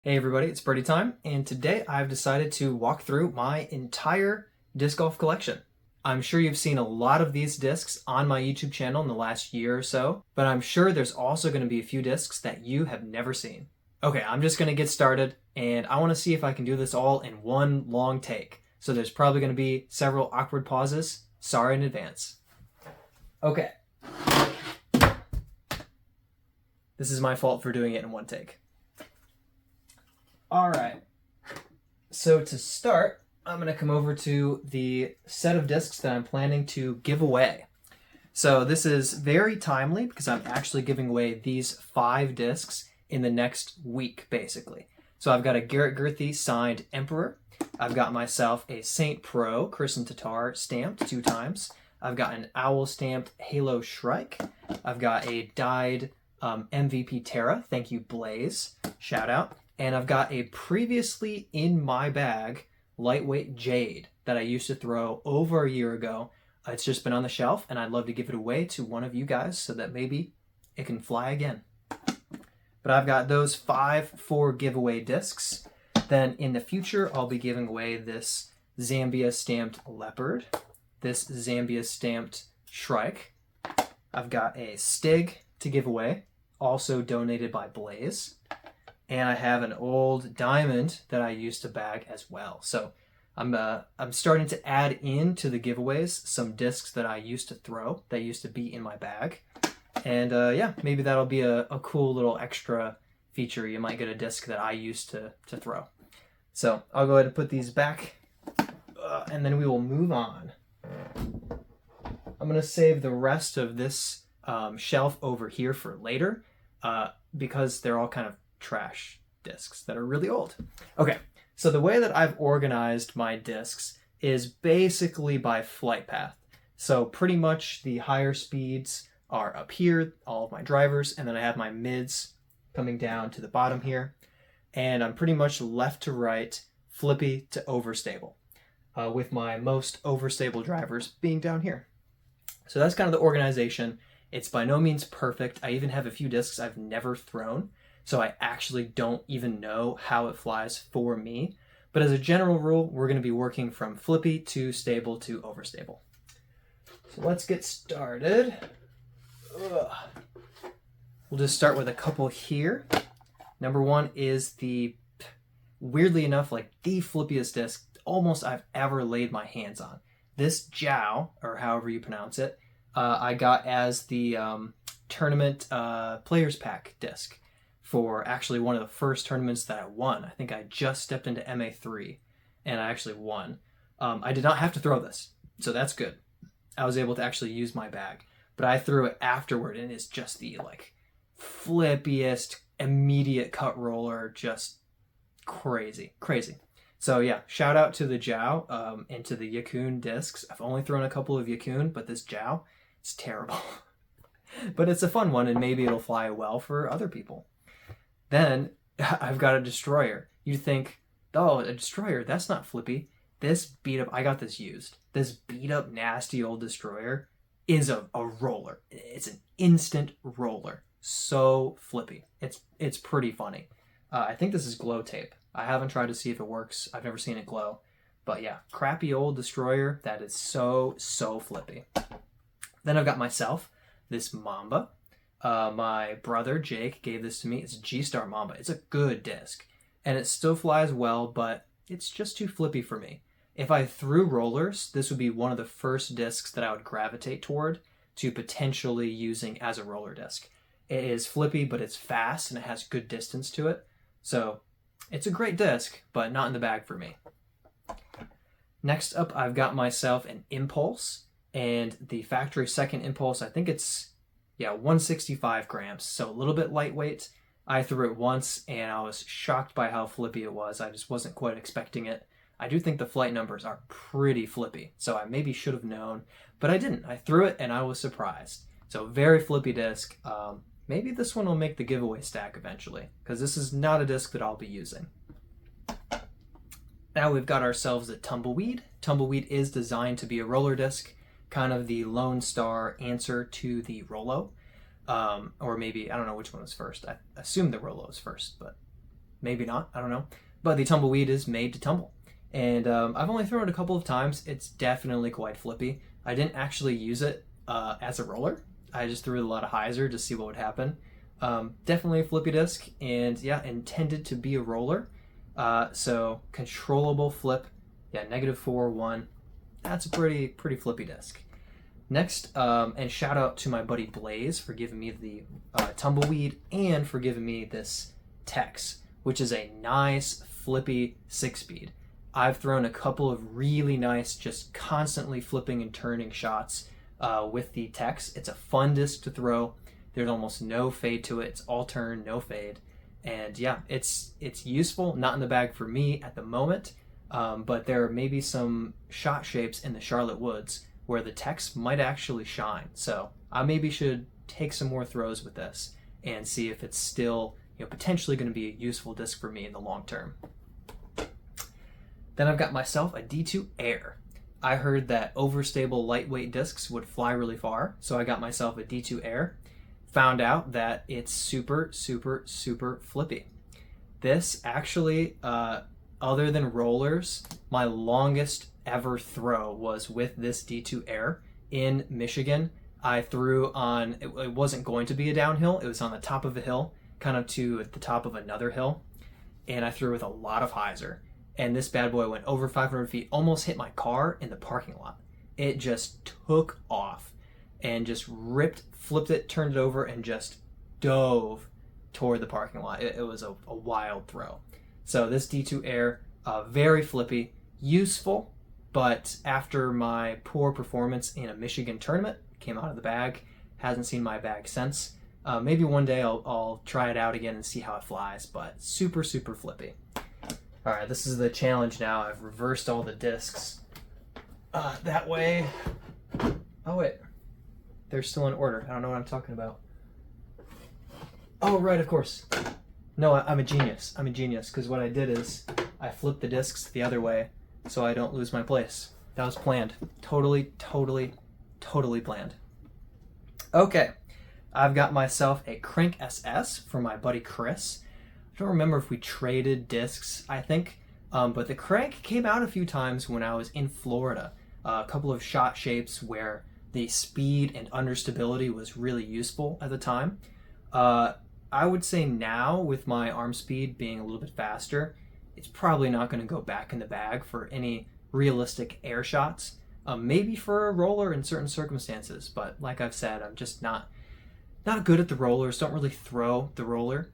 Hey everybody, it's birdie time, and today I've decided to walk through my entire disc golf collection. I'm sure you've seen a lot of these discs on my YouTube channel in the last year or so, but I'm sure there's also going to be a few discs that you have never seen. Okay, I'm just going to get started, and I want to see if I can do this all in one long take. So there's probably going to be several awkward pauses. Sorry in advance. Okay. This is my fault for doing it in one take. All right, so to start, I'm going to come over to the set of discs that I'm planning to give away. So this is very timely because I'm actually giving away these 5 discs in the next week, basically. So I've got a Garrett Gurthie signed Emperor. I've got myself a Saint Pro Chris and Tatar stamped 2 times. I've got an Owl stamped Halo Shrike. I've got a dyed MVP Terra. Thank you, Blaze. Shout out. And I've got a previously in my bag lightweight Jade that I used to throw over a year ago. It's just been on the shelf, and I'd love to give it away to one of you guys so that maybe it can fly again. But I've got those 5 for giveaway discs. Then in the future, I'll be giving away this Zambia stamped Leopard, this Zambia stamped Shrike. I've got a Stig to give away, also donated by Blaze. And I have an old diamond that I used to bag as well. So I'm starting to add into the giveaways some discs that I used to throw, that used to be in my bag. And yeah, maybe that'll be a cool little extra feature. You might get a disc that I used to throw. So I'll go ahead and put these back, and then we will move on. I'm going to save the rest of this shelf over here for later because they're all kind of trash discs that are really old. Okay, so the way that I've organized my discs is basically by flight path. So pretty much the higher speeds are up here, all of my drivers, and then I have my mids coming down to the bottom here. And I'm pretty much left to right, flippy to overstable, with my most overstable drivers being down here. So that's kind of the organization. It's by no means perfect. I even have a few discs I've never thrown, so I actually don't even know how it flies for me. But as a general rule, we're going to be working from flippy to stable to overstable. So let's get started. We'll just start with a couple here. Number 1 is the, weirdly enough, like the flippiest disc almost I've ever laid my hands on. This Jow, or however you pronounce it, I got as the tournament players pack disc for actually one of the first tournaments that I won. I think I just stepped into MA3 and I actually won. I did not have to throw this, so that's good. I was able to actually use my bag, but I threw it afterward, and it's just the like flippiest immediate cut roller, just crazy. So yeah, shout out to the Jow and to the Yakun discs. I've only thrown a couple of Yakun, but this Jow, it's terrible. But it's a fun one, and maybe it'll fly well for other people. Then I've got a Destroyer. You think, oh, a Destroyer, that's not flippy. This beat up, I got this used. This beat up nasty old Destroyer is a roller. It's an instant roller. So flippy. It's pretty funny. I think this is glow tape. I haven't tried to see if it works. I've never seen it glow. But yeah, crappy old Destroyer that is so flippy. Then I've got myself, this Mamba. My brother Jake gave this to me. It's a G-Star Mamba. It's a good disc, and it still flies well, but it's just too flippy for me. If I threw rollers, this would be one of the first discs that I would gravitate toward to potentially using as a roller disc. It is flippy, but it's fast, and it has good distance to it. So it's a great disc, but not in the bag for me. Next up, I've got myself an Impulse, and the factory second Impulse, I think it's 165 grams, so a little bit lightweight. I threw it once, and I was shocked by how flippy it was. I just wasn't quite expecting it. I do think the flight numbers are pretty flippy, so I maybe should have known, but I didn't. I threw it, and I was surprised. So very flippy disc. Maybe this one will make the giveaway stack eventually, because this is not a disc that I'll be using. Now we've got ourselves a Tumbleweed. Tumbleweed is designed to be a roller disc, kind of the Lone Star answer to the Rollo. Or maybe, I don't know which one was first. I assume the Rollo was first, but maybe not, I don't know. But the tumbleweed is made to tumble. And I've only thrown it a couple of times. It's definitely quite flippy. I didn't actually use it as a roller. I just threw a lot of hyzer to see what would happen. Definitely a flippy disc, and yeah, intended to be a roller. So controllable flip, yeah, -4, 1. That's a pretty flippy disc. Next, and shout out to my buddy Blaze for giving me the tumbleweed and for giving me this Tex, which is a nice flippy 6-speed. I've thrown a couple of really nice, just constantly flipping and turning shots with the Tex. It's a fun disc to throw. There's almost no fade to it. It's all turn, no fade. And yeah, it's useful, not in the bag for me at the moment, but there may be some shot shapes in the Charlotte Woods where the Tex might actually shine. So I maybe should take some more throws with this and see if it's still, potentially going to be a useful disc for me in the long term. Then I've got myself a D2 Air. I heard that overstable lightweight discs would fly really far, so I got myself a D2 Air. Found out that it's super flippy. This actually, other than rollers, my longest ever throw was with this D2 Air in Michigan. I threw on, it wasn't going to be a downhill, it was on the top of a hill, kind of to the top of another hill, and I threw with a lot of hyzer. And this bad boy went over 500 feet, almost hit my car in the parking lot. It just took off and just flipped it, turned it over, and just dove toward the parking lot. It was a wild throw. So this D2 Air, very flippy, useful, but after my poor performance in a Michigan tournament, came out of the bag, hasn't seen my bag since. Maybe one day I'll try it out again and see how it flies, but super flippy. All right, this is the challenge now. I've reversed all the discs. That way, oh wait, they're still in order. I don't know what I'm talking about. Oh, right, of course. No, I'm a genius. I'm a genius, because what I did is I flipped the discs the other way so I don't lose my place. That was planned. Totally planned. Okay, I've got myself a Crank SS from my buddy Chris. I don't remember if we traded discs, I think, but the Crank came out a few times when I was in Florida. A couple of shot shapes where the speed and understability was really useful at the time. I would say now, with my arm speed being a little bit faster, it's probably not going to go back in the bag for any realistic air shots. Maybe for a roller in certain circumstances, but like I've said, I'm just not good at the rollers, don't really throw the roller.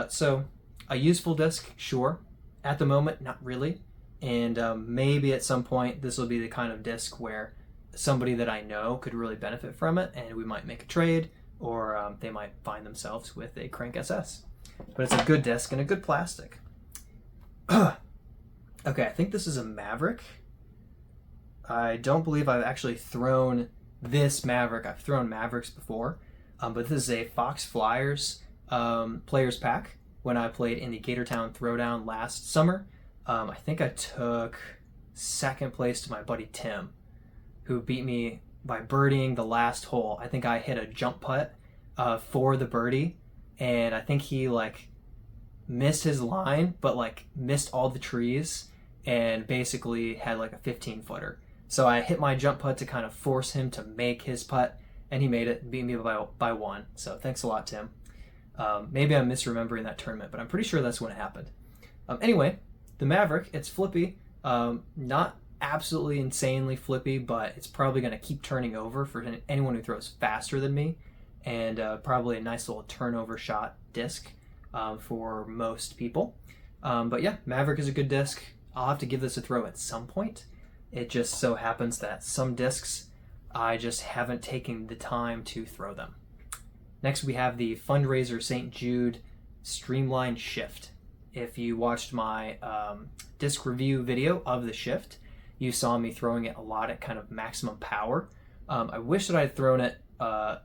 So a useful disc, sure. At the moment, not really. And maybe at some point, this will be the kind of disc where somebody that I know could really benefit from it, and we might make a trade, or they might find themselves with a Crank SS. But it's a good disc and a good plastic. Okay, I think this is a Maverick. I don't believe I've actually thrown this Maverick. I've thrown Mavericks before, but this is a Fox Flyers players pack when I played in the Gatortown Throwdown last summer. I think I took second place to my buddy Tim, who beat me by birdieing the last hole. I think I hit a jump putt for the birdie, and I think he missed his line, but missed all the trees and basically had a 15-footer. So I hit my jump putt to kind of force him to make his putt, and he made it and beat me by 1. So thanks a lot, Tim. Maybe I'm misremembering that tournament, but I'm pretty sure that's when it happened. Anyway, the Maverick, it's flippy. Not absolutely insanely flippy, but it's probably going to keep turning over for anyone who throws faster than me, and probably a nice little turnover shot disc for most people. But yeah, Maverick is a good disc. I'll have to give this a throw at some point. It just so happens that some discs I just haven't taken the time to throw them. Next, we have the Fundraiser St. Jude Streamline Shift. If you watched my disc review video of the Shift, you saw me throwing it a lot at kind of maximum power. I wish that I had thrown it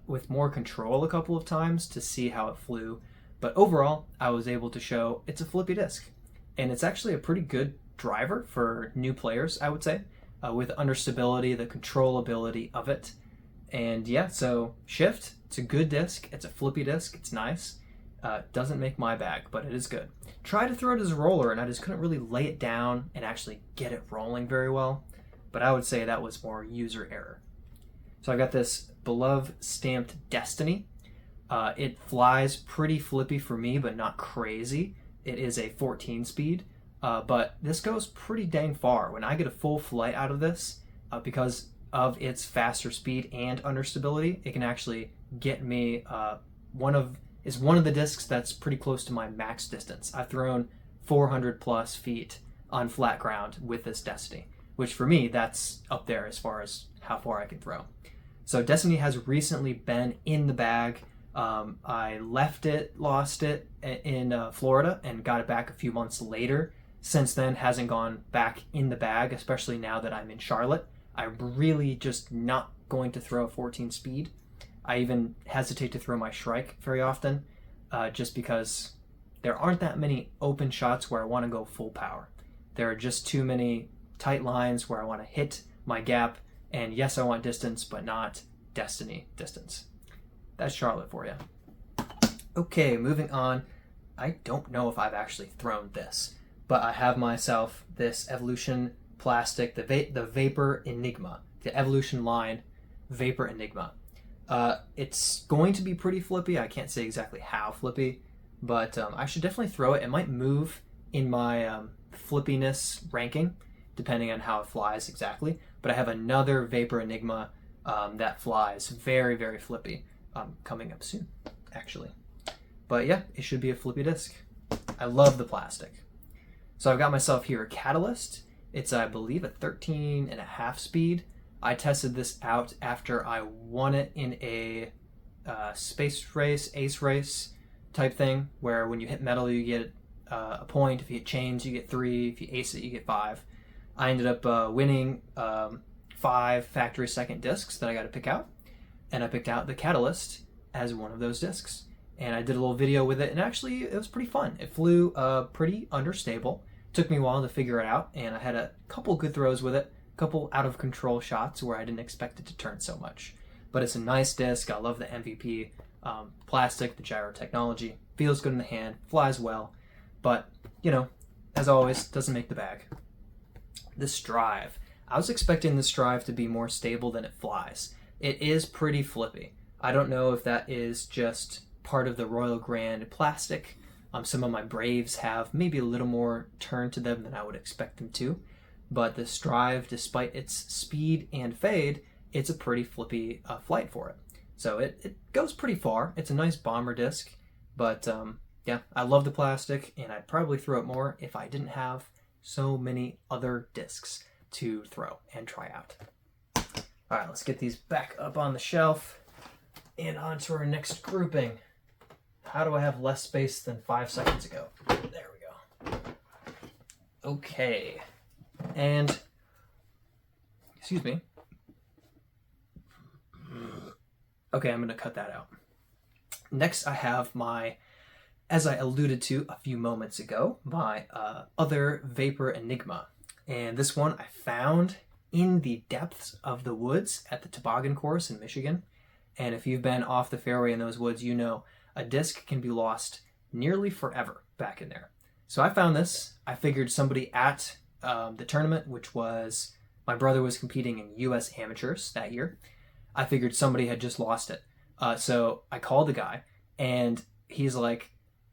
with more control a couple of times to see how it flew, but overall, I was able to show it's a flippy disc. And it's actually a pretty good driver for new players, I would say, with understability, the controllability of it. And yeah, so Shift, it's a good disc. It's a flippy disc. It's nice. Doesn't make my bag, but it is good. Tried to throw it as a roller, and I just couldn't really lay it down and actually get it rolling very well. But I would say that was more user error. So I've got this Beloved stamped Destiny. It flies pretty flippy for me, but not crazy. It is a 14 speed, but this goes pretty dang far. When I get a full flight out of this, because of its faster speed and understability, it can actually get me one of the discs that's pretty close to my max distance. I've thrown 400 plus feet on flat ground with this Destiny, which for me, that's up there as far as how far I can throw. So Destiny has recently been in the bag. I lost it in Florida and got it back a few months later. Since then, hasn't gone back in the bag, especially now that I'm in Charlotte. I'm really just not going to throw a 14 speed. I even hesitate to throw my Shrike very often, just because there aren't that many open shots where I want to go full power. There are just too many tight lines where I want to hit my gap, and yes, I want distance, but not Destiny distance. That's Charlotte for you. Okay, moving on. I don't know if I've actually thrown this, but I have myself this Evolution plastic, the Vapor Enigma, the Evolution line Vapor Enigma. It's going to be pretty flippy. I can't say exactly how flippy, but I should definitely throw it. It might move in my flippiness ranking, depending on how it flies exactly. But I have another Vapor Enigma that flies very, very flippy coming up soon, actually. But yeah, it should be a flippy disc. I love the plastic. So I've got myself here a Catalyst. It's, I believe, a 13.5 speed. I tested this out after I won it in a space race, ace race type thing, where when you hit metal, you get a point. If you hit chains, you get 3. If you ace it, you get 5. I ended up winning 5 factory second discs that I got to pick out, and I picked out the Catalyst as one of those discs. And I did a little video with it, and actually it was pretty fun. It flew pretty understable. Took me a while to figure it out, and I had a couple good throws with it, a couple out of control shots where I didn't expect it to turn so much. But it's a nice disc. I love the MVP plastic, the gyro technology. Feels good in the hand, flies well, but, you know, as always, doesn't make the bag. This drive. I was expecting this drive to be more stable than it flies. It is pretty flippy. I don't know if that is just part of the Royal Grand plastic. Some of my Braves have maybe a little more turn to them than I would expect them to. But this drive, despite its speed and fade, it's a pretty flippy flight for it. So it goes pretty far. It's a nice bomber disc. But yeah, I love the plastic, and I'd probably throw it more if I didn't have so many other discs to throw and try out. All right, let's get these back up on the shelf and on to our next grouping. How do I have less space than 5 seconds ago? There we go. Okay. And, excuse me. Okay, I'm going to cut that out. Next, I have my, as I alluded to a few moments ago, my other Vapor Enigma. And this one I found in the depths of the woods at the toboggan course in Michigan. And if you've been off the fairway in those woods, you know a disc can be lost nearly forever back in there. So I found this. I figured somebody at the tournament, which was, my brother was competing in U.S. amateurs that year. I figured somebody had just lost it. So I called the guy, and he's like,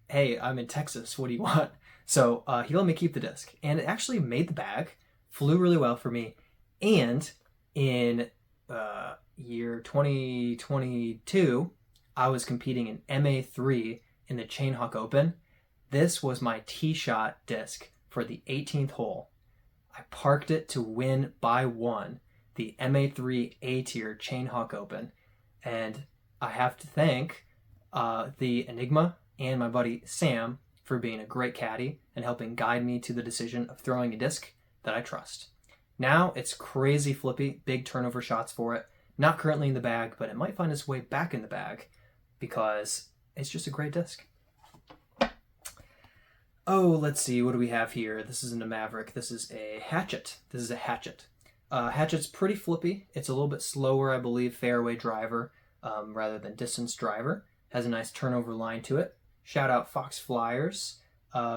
hey, I'm in Texas. What do you want? So he let me keep the disc. And it actually made the bag, flew really well for me. And in year 2022, I was competing in MA3 in the Chainhawk Open. This was my tee shot disc for the 18th hole. I parked it to win by 1 the MA3 A-tier Chainhawk Open. And I have to thank the Enigma and my buddy Sam for being a great caddy and helping guide me to the decision of throwing a disc that I trust. Now it's crazy flippy, big turnover shots for it. Not currently in the bag, but it might find its way back in the bag because it's just a great disc. Oh, let's see, what do we have here? This isn't a Maverick, this is a Hatchet. Hatchet's pretty flippy. It's a little bit slower, I believe, fairway driver rather than distance driver. Has a nice turnover line to it. shout out Fox Flyers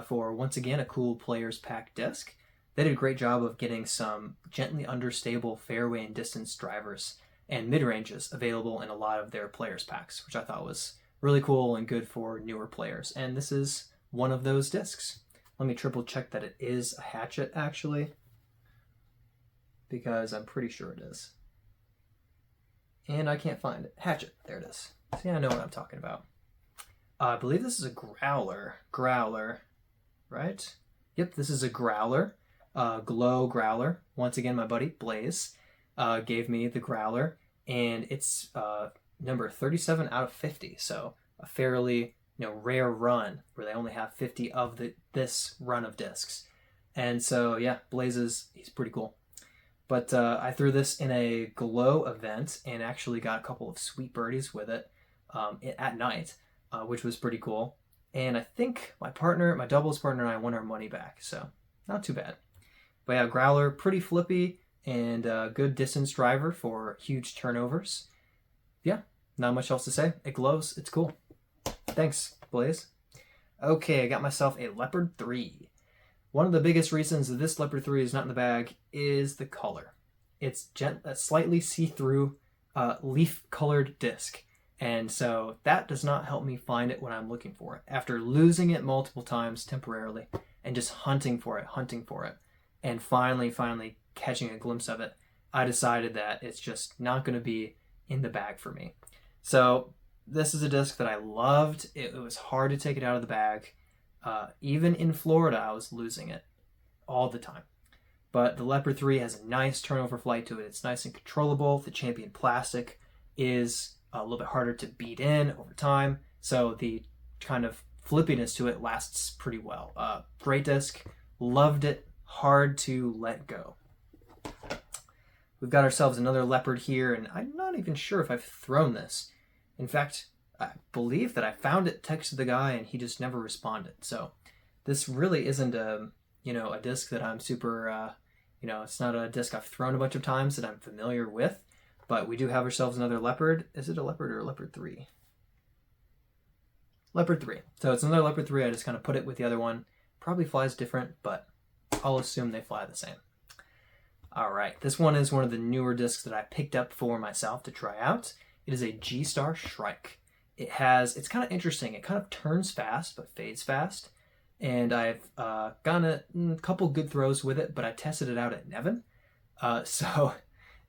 for once again a cool Players Pack disc. They did a great job of getting some gently understable fairway and distance drivers and mid-ranges available in a lot of their Players Packs, which I thought was really cool and good for newer players. And this is one of those discs. Let me triple check that it is a hatchet, actually, because I'm pretty sure it is. And I can't find it. Hatchet, there it is. See, I know what I'm talking about. I believe this is a growler. Growler, right? Yep, this is a growler. Glow growler. Once again, my buddy Blaze gave me the growler, and it's number 37 out of 50. So a fairly rare run where they only have 50 of this run of discs. And so yeah, Blaze he's pretty cool. But I threw this in a glow event and actually got a couple of sweet birdies with it at night, which was pretty cool. And I think my doubles partner and I won our money back, so not too bad. But yeah, growler, pretty flippy and good distance driver for huge turnovers. Yeah, not much else to say. It glows. It's cool. Thanks, Blaze. Okay, I got myself a Leopard 3. One of the biggest reasons that this Leopard 3 is not in the bag is the color. It's a slightly see-through leaf-colored disc. And so that does not help me find it when I'm looking for it. After losing it multiple times temporarily and just hunting for it, and finally catching a glimpse of it, I decided that it's just not going to be in the bag for me. So this is a disc that I loved. It was hard to take it out of the bag. Even in Florida, I was losing it all the time. But the Leopard 3 has a nice turnover flight to it. It's nice and controllable. The Champion plastic is a little bit harder to beat in over time. So the kind of flippiness to it lasts pretty well. Great disc. Loved it. Hard to let go. We've got ourselves another Leopard here, and I'm not even sure if I've thrown this. In fact, I believe that I found it, texted the guy, and he just never responded. So this really isn't a disc that I'm super, it's not a disc I've thrown a bunch of times that I'm familiar with. But we do have ourselves another Leopard. Is it a Leopard or a Leopard 3? Leopard 3. So it's another Leopard 3. I just kind of put it with the other one. Probably flies different, but I'll assume they fly the same. All right. This one is one of the newer discs that I picked up for myself to try out. It is a G-Star Shrike. It's kind of interesting. It kind of turns fast, but fades fast. And I've gotten a couple good throws with it, but I tested it out at Nevin. So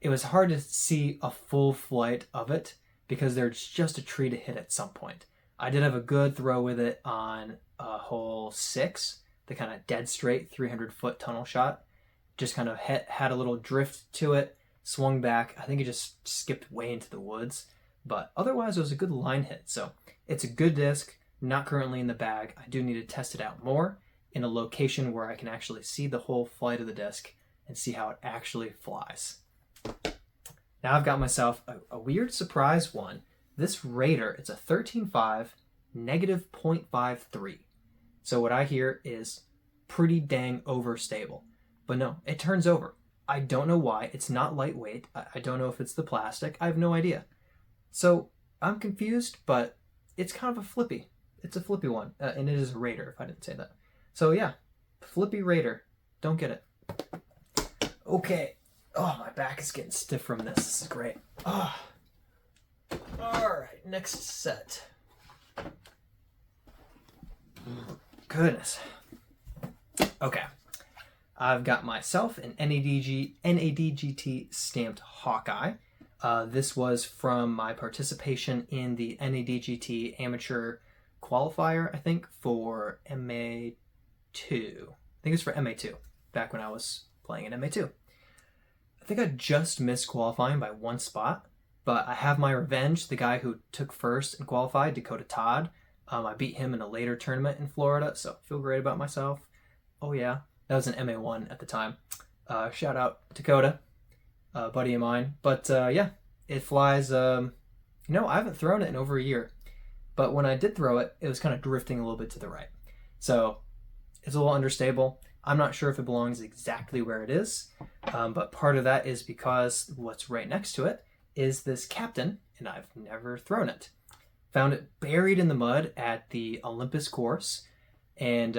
it was hard to see a full flight of it because there's just a tree to hit at some point. I did have a good throw with it on hole 6, the kind of dead straight 300-foot tunnel shot. Just kind of had a little drift to it, swung back. I think it just skipped way into the woods. But otherwise, it was a good line hit. So it's a good disc, not currently in the bag. I do need to test it out more in a location where I can actually see the whole flight of the disc and see how it actually flies. Now I've got myself a weird surprise one. This Raider, it's a 13.5, negative 0.53. So what I hear is pretty dang overstable. But no, it turns over. I don't know why. It's not lightweight. I don't know if it's the plastic. I have no idea. So I'm confused, but it's kind of a flippy. It's a flippy one, and it is a Raider, if I didn't say that. So yeah, flippy Raider. Don't get it. Okay. Oh, my back is getting stiff from this. This is great. Oh. All right, next set. Goodness. Okay. I've got myself an NADGT stamped Hawkeye. This was from my participation in the NADGT amateur qualifier, I think, for MA2. I think it's for MA2, back when I was playing in MA2. I think I just missed qualifying by one spot, but I have my revenge. The guy who took first and qualified, Dakota Todd, I beat him in a later tournament in Florida, so I feel great about myself. Oh yeah, that was an MA1 at the time. Shout out Dakota, buddy of mine. But yeah, it flies. I haven't thrown it in over a year, but when I did throw it, it was kind of drifting a little bit to the right. So it's a little understable. I'm not sure if it belongs exactly where it is, but part of that is because what's right next to it is this Captain, and I've never thrown it. Found it buried in the mud at the Olympus course and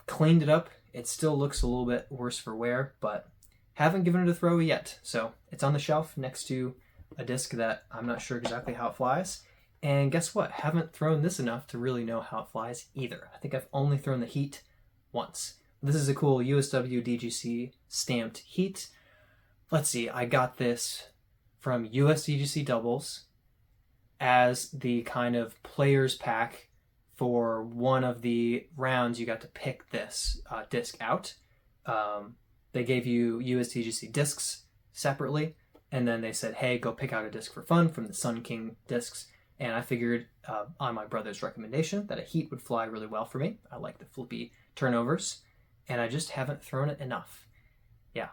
cleaned it up. It still looks a little bit worse for wear, but haven't given it a throw yet. So it's on the shelf next to a disc that I'm not sure exactly how it flies. And guess what? Haven't thrown this enough to really know how it flies either. I think I've only thrown the Heat once. This is a cool USW DGC stamped Heat. Let's see, I got this from US DGC Doubles as the kind of players pack for one of the rounds. You got to pick this disc out. They gave you US DGC discs separately, and then they said, hey, go pick out a disc for fun from the Sun King discs. And I figured on my brother's recommendation that a Heat would fly really well for me. I like the flippy turnovers, and I just haven't thrown it enough. Yeah,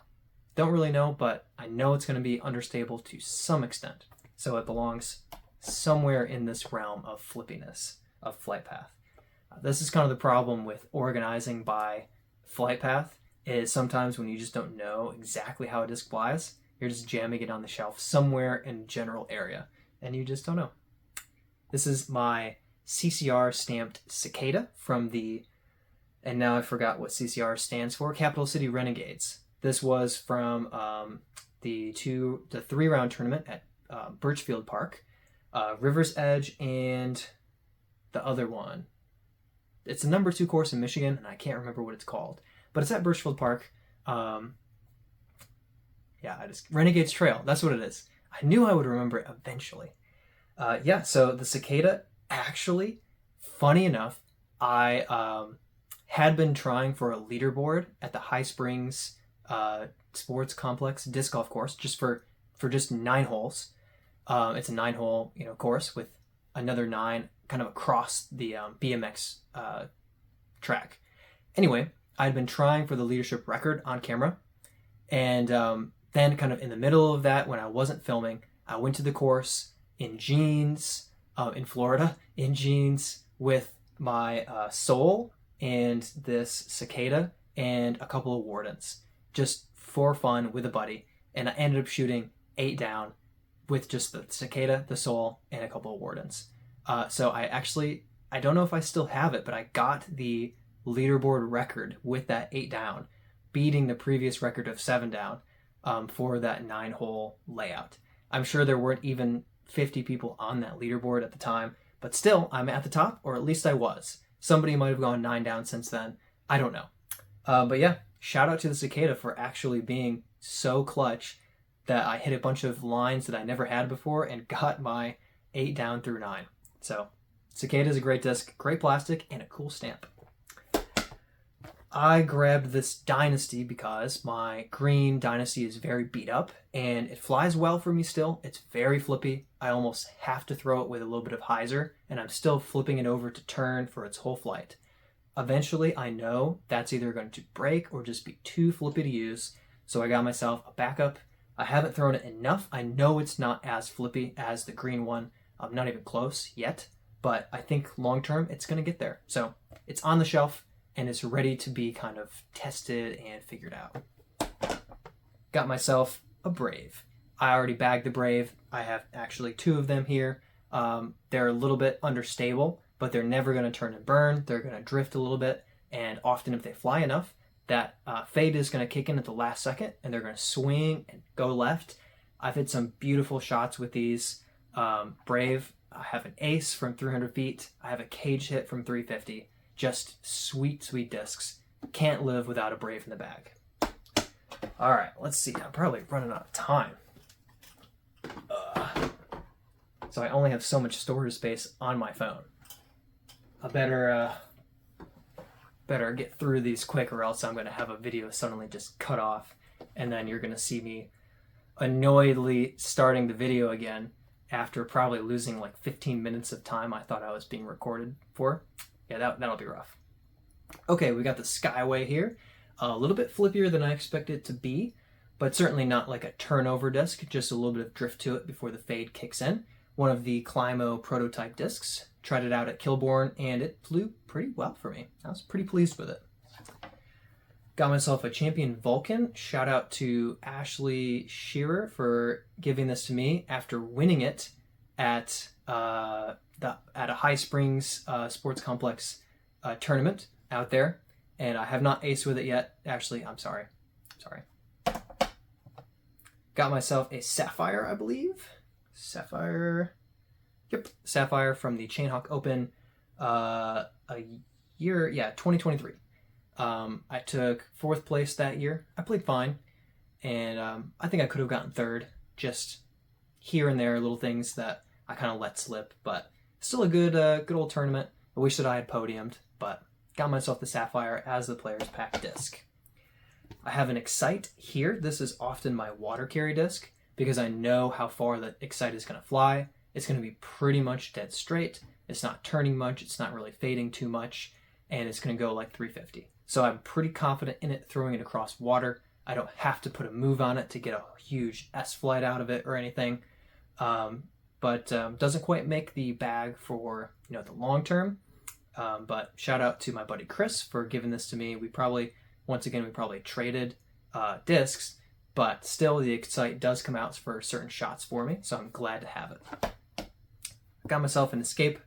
don't really know, but I know it's going to be understable to some extent. So it belongs somewhere in this realm of flippiness, of flight path. This is kind of the problem with organizing by flight path, is sometimes when you just don't know exactly how a disc flies, you're just jamming it on the shelf somewhere in a general area, and you just don't know. This is my CCR stamped Cicada from the, and now I forgot what CCR stands for, Capital City Renegades. This was from the 3-round tournament at Birchfield Park, River's Edge, and the other one. It's a number 2 course in Michigan, and I can't remember what it's called, but it's at Birchfield Park. Renegades Trail, that's what it is. I knew I would remember it eventually. So the Cicada, actually, funny enough, I had been trying for a leaderboard at the High Springs Sports Complex disc golf course just for just 9 holes. It's a 9-hole course with another 9 kind of across the BMX track. Anyway, I'd been trying for the leadership record on camera, and then kind of in the middle of that, when I wasn't filming, I went to the course in jeans, in Florida, in jeans with my Soul and this Cicada and a couple of Wardens, just for fun with a buddy. And I ended up shooting 8 down with just the Cicada, the Soul, and a couple of Wardens. So I don't know if I still have it, but I got the leaderboard record with that 8 down, beating the previous record of 7 down for that 9-hole layout. I'm sure there weren't even 50 people on that leaderboard at the time, but still, I'm at the top, or at least I was. Somebody might have gone 9 down since then. I don't know. But yeah, shout out to the Cicada for actually being so clutch that I hit a bunch of lines that I never had before and got my 8 down through 9. So, Cicada is a great disc, great plastic, and a cool stamp. I grabbed this Dynasty because my green Dynasty is very beat up, and it flies well for me still. It's very flippy. I almost have to throw it with a little bit of hyzer, and I'm still flipping it over to turn for its whole flight. Eventually, I know that's either going to break or just be too flippy to use, so I got myself a backup. I haven't thrown it enough. I know it's not as flippy as the green one. I'm not even close yet, but I think long term it's going to get there. So it's on the shelf, and it's ready to be kind of tested and figured out. Got myself a Brave. I already bagged the Brave. I have actually 2 of them here. They're a little bit understable, but they're never going to turn and burn. They're going to drift a little bit, and often if they fly enough, that fade is going to kick in at the last second, and they're going to swing and go left. I've hit some beautiful shots with these Brave. I have an ace from 300 feet. I have a cage hit from 350. Just sweet, sweet discs. Can't live without a Brave in the bag. All right, let's see. I'm probably running out of time. So I only have so much storage space on my phone. I better get through these quick, or else I'm going to have a video suddenly just cut off, and then you're going to see me annoyedly starting the video again after probably losing like 15 minutes of time I thought I was being recorded for. Yeah, that'll be rough. Okay, we got the Skyway here. A little bit flippier than I expected it to be, but certainly not like a turnover disc, just a little bit of drift to it before the fade kicks in. One of the Climo prototype discs. Tried it out at Kilbourne, and it flew pretty well for me. I was pretty pleased with it. Got myself a Champion Vulcan. Shout out to Ashley Shearer for giving this to me after winning it at at a High Springs sports complex tournament out there, and I have not aced with it yet. Actually, I'm sorry. Got myself a Sapphire, I believe. Sapphire. Yep, Sapphire from the Chainhawk Open 2023. I took 4th place that year. I played fine, and I think I could have gotten 3rd, just here and there, little things that I kind of let slip, but still a good old tournament. I wish that I had podiumed, but got myself the Sapphire as the Players Pack disc. I have an Excite here. This is often my water carry disc because I know how far the Excite is going to fly. It's going to be pretty much dead straight. It's not turning much. It's not really fading too much, and it's going to go like 350. So I'm pretty confident in it throwing it across water. I don't have to put a move on it to get a huge S-flight out of it or anything. But doesn't quite make the bag for the long term. But shout out to my buddy Chris for giving this to me. We probably traded discs, but still the Excite does come out for certain shots for me, so I'm glad to have it. Got myself an Escape.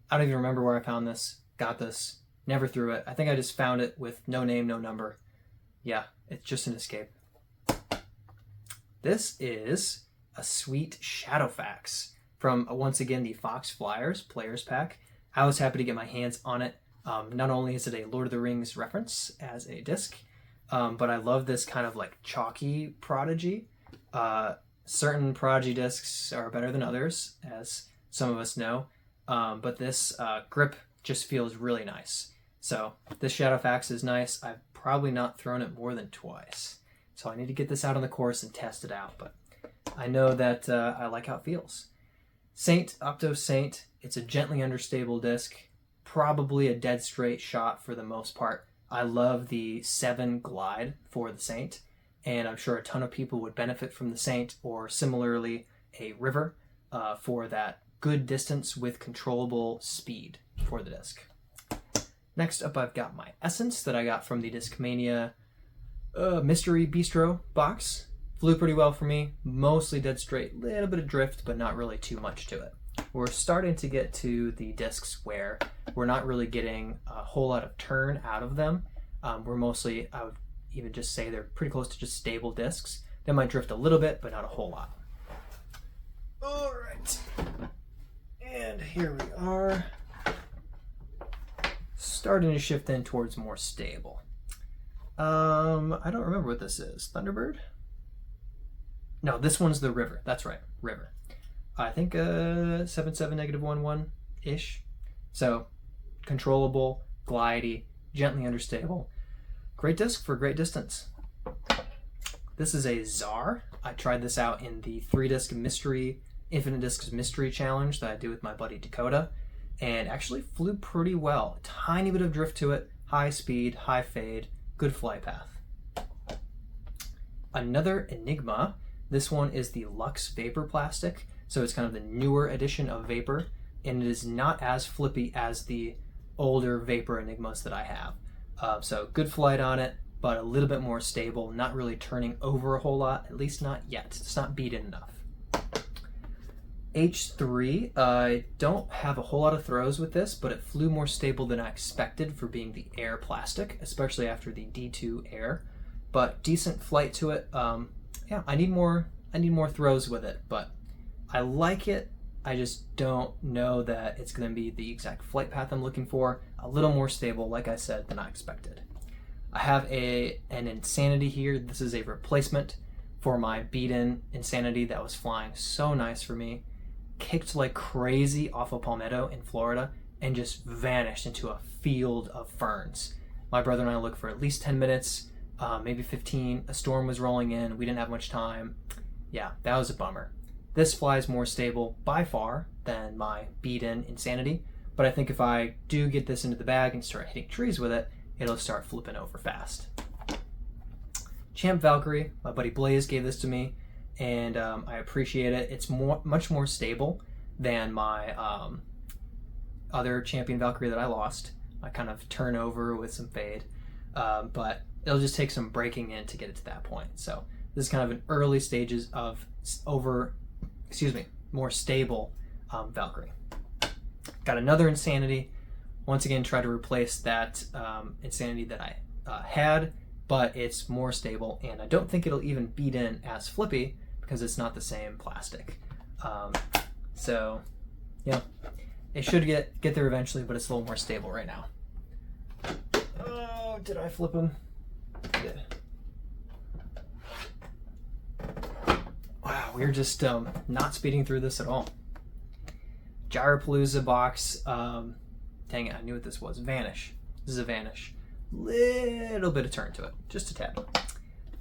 I don't even remember where I found this. Got this. Never threw it. I think I just found it with no name, no number. Yeah, it's just an Escape. This is a sweet Shadowfax from, once again, the Fox Flyers Players Pack. I was happy to get my hands on it. Not only is it a Lord of the Rings reference as a disc, but I love this kind of like chalky Prodigy. Certain Prodigy discs are better than others, as some of us know, but this grip just feels really nice. So this Shadowfax is nice. I've probably not thrown it more than twice, so I need to get this out on the course and test it out, but I know that I like how it feels. Saint, Opto Saint, it's a gently understable disc, probably a dead straight shot for the most part. I love the 7 glide for the Saint, and I'm sure a ton of people would benefit from the Saint, or similarly a River for that good distance with controllable speed for the disc. Next up, I've got my Essence that I got from the Discmania Mystery Bistro box. Flew pretty well for me, mostly dead straight, little bit of drift, but not really too much to it. We're starting to get to the discs where we're not really getting a whole lot of turn out of them. We're mostly, I would even just say they're pretty close to just stable discs. They might drift a little bit, but not a whole lot. All right. And here we are. Starting to shift in towards more stable. I don't remember what this is. Thunderbird? No, this one's the River. That's right, River. I think 77-11-ish. So controllable, glidey, gently understable. Great disc for great distance. This is a Czar. I tried this out in the 3-disc mystery, Infinite Discs Mystery Challenge that I do with my buddy Dakota, and actually flew pretty well. Tiny bit of drift to it, high speed, high fade, good flight path. Another Enigma. This one is the Luxe Vapor Plastic, so it's kind of the newer edition of Vapor, and it is not as flippy as the older Vapor Enigmas that I have. So good flight on it, but a little bit more stable, not really turning over a whole lot, at least not yet. It's not beaten enough. H3, I don't have a whole lot of throws with this, but it flew more stable than I expected for being the Air plastic, especially after the D2 Air, but decent flight to it. Yeah, I need more throws with it, but I like it. I just don't know that it's going to be the exact flight path I'm looking for. A little more stable, like I said, than I expected. I have an Insanity here. This is a replacement for my beat-in Insanity that was flying so nice for me. Kicked like crazy off of Palmetto in Florida and just vanished into a field of ferns. My brother and I looked for at least 10 minutes, maybe 15. A storm was rolling in. We didn't have much time. Yeah, that was a bummer. This flies more stable by far than my beat-in Insanity, but I think if I do get this into the bag and start hitting trees with it, it'll start flipping over fast. Champ Valkyrie, my buddy Blaze gave this to me, and I appreciate it. It's much more stable than my other Champion Valkyrie that I lost. I kind of turn over with some fade, but it'll just take some breaking in to get it to that point. So this is kind of an early stages of more stable Valkyrie. Got another Insanity. Once again, try to replace that Insanity that I had, but it's more stable, and I don't think it'll even beat in as flippy because it's not the same plastic. So, yeah, it should get there eventually, but it's a little more stable right now. Oh, did I flip him? I did. Wow, we're just not speeding through this at all. Gyropalooza box. Dang it, I knew what this was. Vanish. This is a Vanish. Little bit of turn to it, just a tad.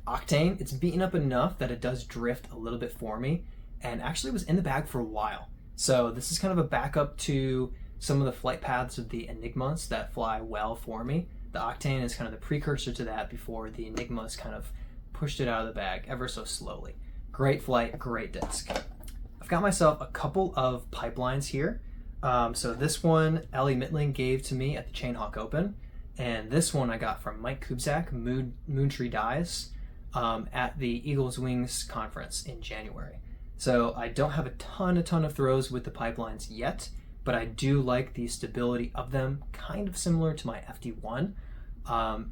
Octane, it's beaten up enough that it does drift a little bit for me, and actually was in the bag for a while. So this is kind of a backup to some of the flight paths of the Enigmas that fly well for me. The Octane is kind of the precursor to that before the Enigmas kind of pushed it out of the bag ever so slowly. Great flight, great disc. I've got myself a couple of pipelines here. So this one Ellie Mittling gave to me at the Chainhawk Open, and this one I got from Mike Kubzak, Moontree Dies, at the Eagles Wings conference in January. So I don't have a ton of throws with the pipelines yet, but I do like the stability of them, kind of similar to my FD1.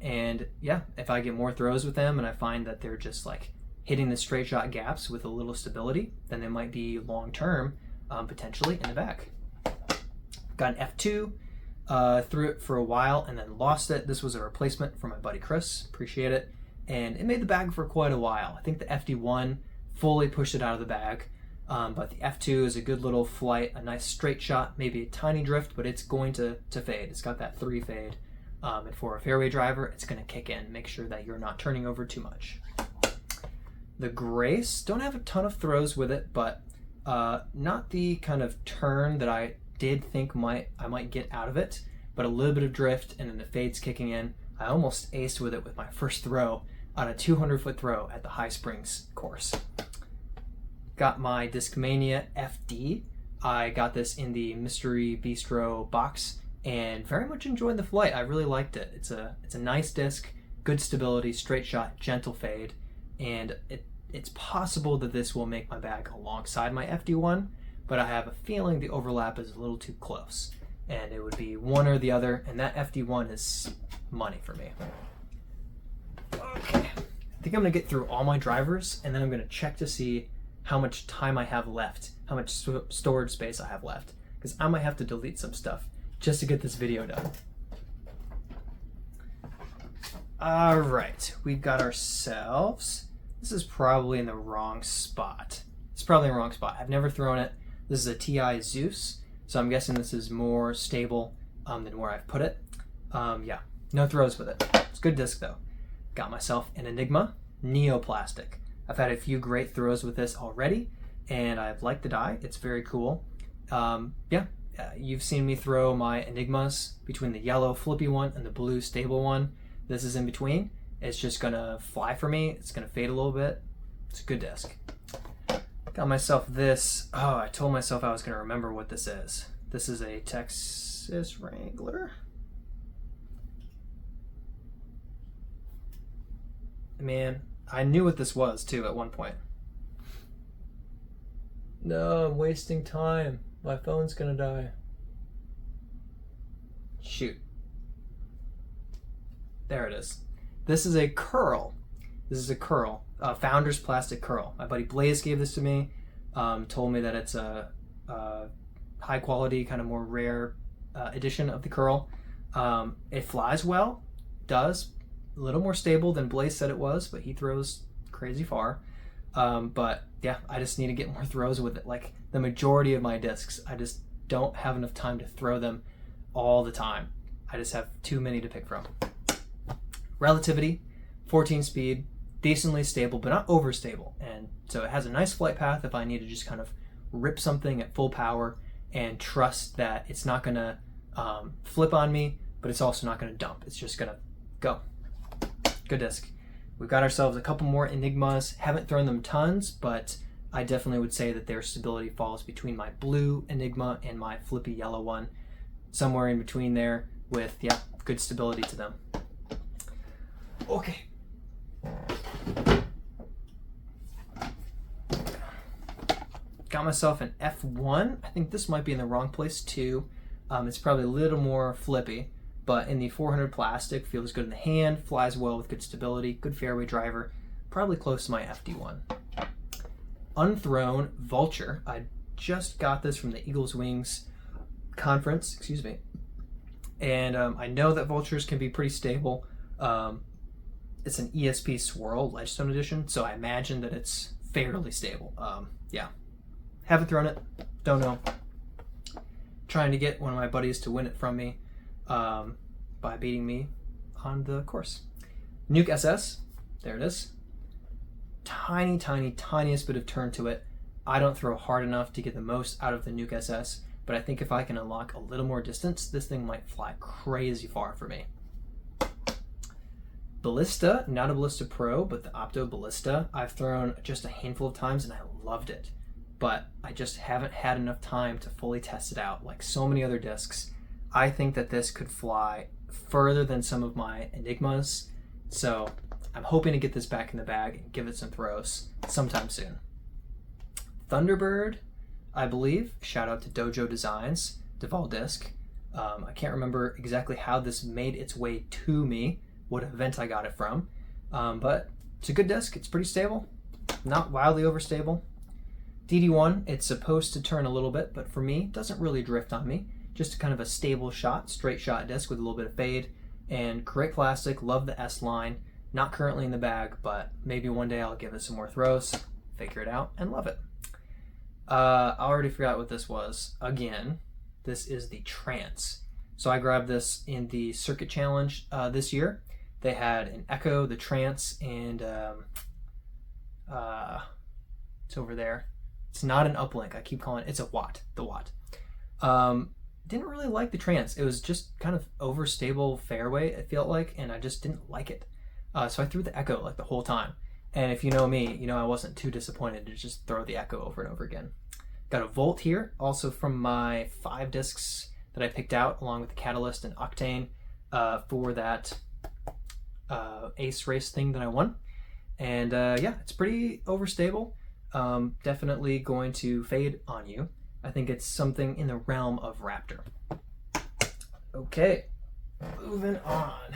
And yeah, if I get more throws with them and I find that they're just like hitting the straight shot gaps with a little stability, then they might be long term, potentially in the back. Got an F2, threw it for a while and then lost it. This was a replacement for my buddy Chris, appreciate it. And it made the bag for quite a while. I think the FD1 fully pushed it out of the bag, but the F2 is a good little flight, a nice straight shot, maybe a tiny drift, but it's going to fade. It's got that 3 fade. And for a fairway driver, it's going to kick in. Make sure that you're not turning over too much. The Grace, don't have a ton of throws with it, but not the kind of turn that I did think I might get out of it, but a little bit of drift and then the fade's kicking in. I almost aced with it with my first throw on a 200-foot throw at the High Springs course. Got my Discmania FD. I got this in the Mystery Bistro box and very much enjoyed the flight. I really liked it. It's a nice disc, good stability, straight shot, gentle fade, and it's possible that this will make my bag alongside my FD1, but I have a feeling the overlap is a little too close, and it would be one or the other, and that FD1 is money for me. Okay, I think I'm gonna get through all my drivers, and then I'm gonna check to see how much time I have left, how much storage space I have left, because I might have to delete some stuff just to get this video done. All right, we've got ourselves, this is probably in the wrong spot. It's probably in the wrong spot. I've never thrown it. This is a TI Zeus, so I'm guessing this is more stable than where I've put it. Yeah, no throws with it. It's a good disc though. Got myself an Enigma Neoplastic. I've had a few great throws with this already, and I've liked the die. It's very cool. Yeah, you've seen me throw my Enigmas between the yellow flippy one and the blue stable one. This is in between. It's just gonna fly for me. It's gonna fade a little bit. It's a good disc. Got myself this. Oh, I told myself I was gonna remember what this is. This is a Texas Wrangler. Man, I knew what this was too at one point. No, I'm wasting time. My phone's gonna die. Shoot. There it is. This is a curl. This is a curl. Founder's Plastic Curl. My buddy Blaze gave this to me. Told me that it's a high quality, kind of more rare edition of the curl. It flies well. Does. A little more stable than Blaze said it was, but he throws crazy far. But yeah, I just need to get more throws with it. Like the majority of my discs, I just don't have enough time to throw them all the time. I just have too many to pick from. Relativity, 14 speed, decently stable, but not overstable. And so it has a nice flight path if I need to just kind of rip something at full power and trust that it's not gonna flip on me, but it's also not gonna dump. It's just gonna go. Good disc. We've got ourselves a couple more Enigmas. Haven't thrown them tons, but I definitely would say that their stability falls between my blue Enigma and my flippy yellow one. Somewhere in between there with, yeah, good stability to them. Okay. got myself an F1. I think this might be in the wrong place too. It's probably a little more flippy, but in the 400 plastic, feels good in the hand, flies well with good stability, good fairway driver, probably close to my FD1. Unthrown Vulture. I just got this from the Eagles Wings conference, excuse me. And I know that Vultures can be pretty stable. It's an ESP Swirl Ledgestone edition, so I imagine that it's fairly stable. Yeah. Haven't thrown it. Don't know. Trying to get one of my buddies to win it from me by beating me on the course. Nuke SS. There it is. Tiny, tiny, tiniest bit of turn to it. I don't throw hard enough to get the most out of the Nuke SS, but I think if I can unlock a little more distance, this thing might fly crazy far for me. Ballista, not a Ballista Pro, but the Opto Ballista. I've thrown just a handful of times and I loved it, but I just haven't had enough time to fully test it out. Like so many other discs, I think that this could fly further than some of my Enigmas, so I'm hoping to get this back in the bag and give it some throws sometime soon. Thunderbird, I believe. Shout out to Dojo Designs, Duval disc. I can't remember exactly how this made its way to me, what event I got it from, but it's a good disc. It's pretty stable, not wildly overstable. DD1, it's supposed to turn a little bit, but for me, it doesn't really drift on me. Just kind of a stable shot, straight shot disc with a little bit of fade, and great plastic. Love the S line. Not currently in the bag, but maybe one day I'll give it some more throws, figure it out, and love it. I already forgot what this was. Again, this is the Trance. So I grabbed this in the Circuit Challenge this year. They had an Echo, the Trance, and it's over there. It's not an uplink. I keep calling it, it's a Watt, the Watt. Didn't really like the Trance. It was just kind of overstable fairway, it felt like, and I just didn't like it. So I threw the Echo like the whole time. And if you know me, you know I wasn't too disappointed to just throw the Echo over and over again. Got a Volt here, also from my 5 discs that I picked out, along with the Catalyst and Octane for that Ace Race thing that I won. And yeah, it's pretty overstable. Definitely going to fade on you. I think it's something in the realm of Raptor. Okay, moving on.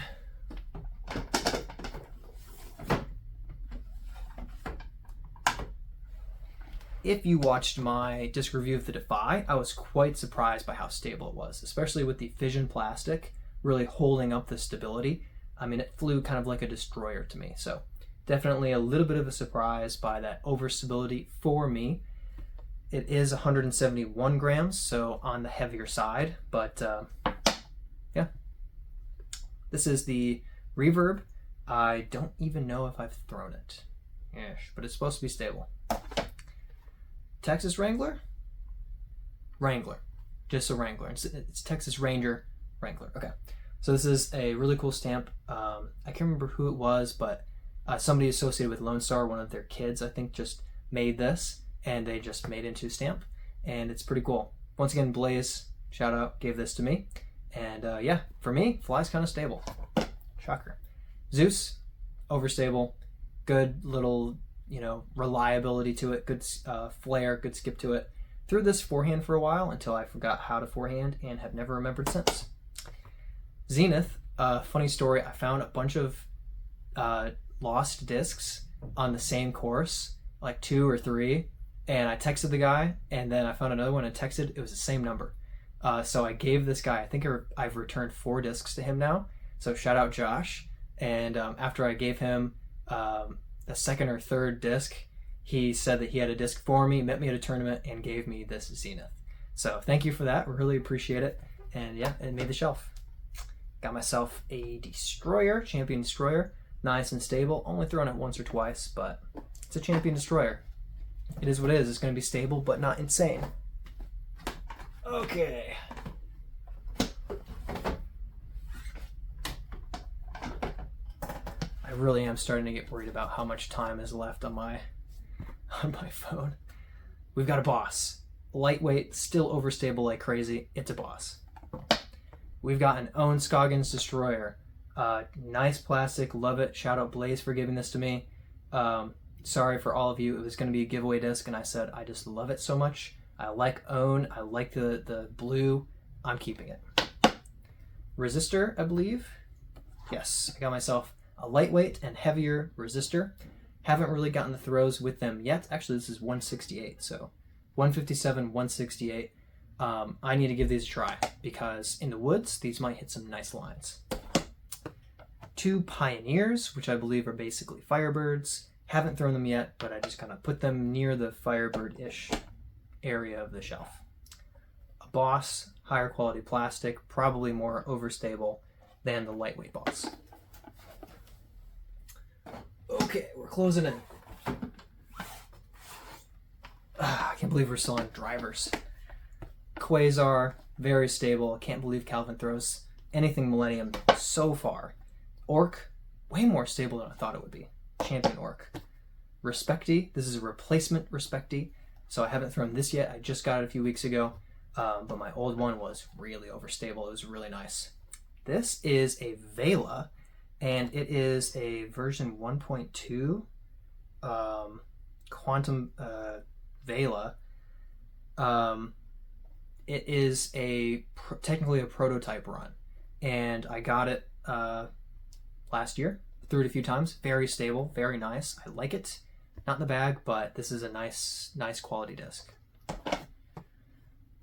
If you watched my disc review of the Defy, I was quite surprised by how stable it was, especially with the fission plastic really holding up the stability. I mean, it flew kind of like a destroyer to me. So definitely a little bit of a surprise by that overstability for me. It is 171 grams, so on the heavier side, but yeah. This is the Reverb. I don't even know if I've thrown it. Yes, but it's supposed to be stable. Texas Wrangler? Wrangler. Just a Wrangler. It's Texas Ranger Wrangler. Okay. So this is a really cool stamp. I can't remember who it was, but somebody associated with Lone Star, one of their kids, I think, just made this, and they just made it into a stamp, and it's pretty cool. Once again, Blaze, shout out, gave this to me, and yeah, for me, flies kind of stable. Shocker. Zeus, overstable, good little, you know, reliability to it, good flare, good skip to it. Threw this forehand for a while until I forgot how to forehand and have never remembered since. Zenith, funny story, I found a bunch of lost discs on the same course, like 2 or 3, and I texted the guy, and then I found another one and texted, it was the same number. So I gave this guy, I think I've returned 4 discs to him now, so shout out Josh. And after I gave him the second or third disc, he said that he had a disc for me, met me at a tournament, and gave me this Zenith. So thank you for that, really appreciate it. And yeah, it made the shelf. Got myself a Destroyer, Champion Destroyer, nice and stable. Only thrown it once or twice, but it's a Champion Destroyer. It is what it is. It's going to be stable, but not insane. Okay. I really am starting to get worried about how much time is left on my phone. We've got a boss. Lightweight, still overstable like crazy. It's a boss. We've got an Owen Scoggins Destroyer. Nice plastic, love it. Shout out Blaze for giving this to me. sorry for all of you. It was going to be a giveaway disc, and I said I just love it so much. I like Own. I like the blue. I'm keeping it. Resistor, I believe. Yes, I got myself a lightweight and heavier resistor. Haven't really gotten the throws with them yet. Actually, this is 168, so 157, 168. I need to give these a try because in the woods, these might hit some nice lines. 2 Pioneers, which I believe are basically Firebirds. Haven't thrown them yet, but I just kind of put them near the Firebird-ish area of the shelf. A Boss, higher quality plastic, probably more overstable than the lightweight Boss. Okay, we're closing in. I can't believe we're still on drivers. Quasar, very stable. I can't believe Calvin throws anything Millennium so far. Orc, way more stable than I thought it would be. Champion Orc. Respecty, this is a replacement Respecty, so I haven't thrown this yet. I just got it a few weeks ago, but my old one was really overstable. It was really nice. This is a Vela, and it is a version 1.2 Quantum Vela. It is technically a prototype run, and I got it last year. Threw it a few times. Very stable, very nice. I like it. Not in the bag, but this is a nice quality disc.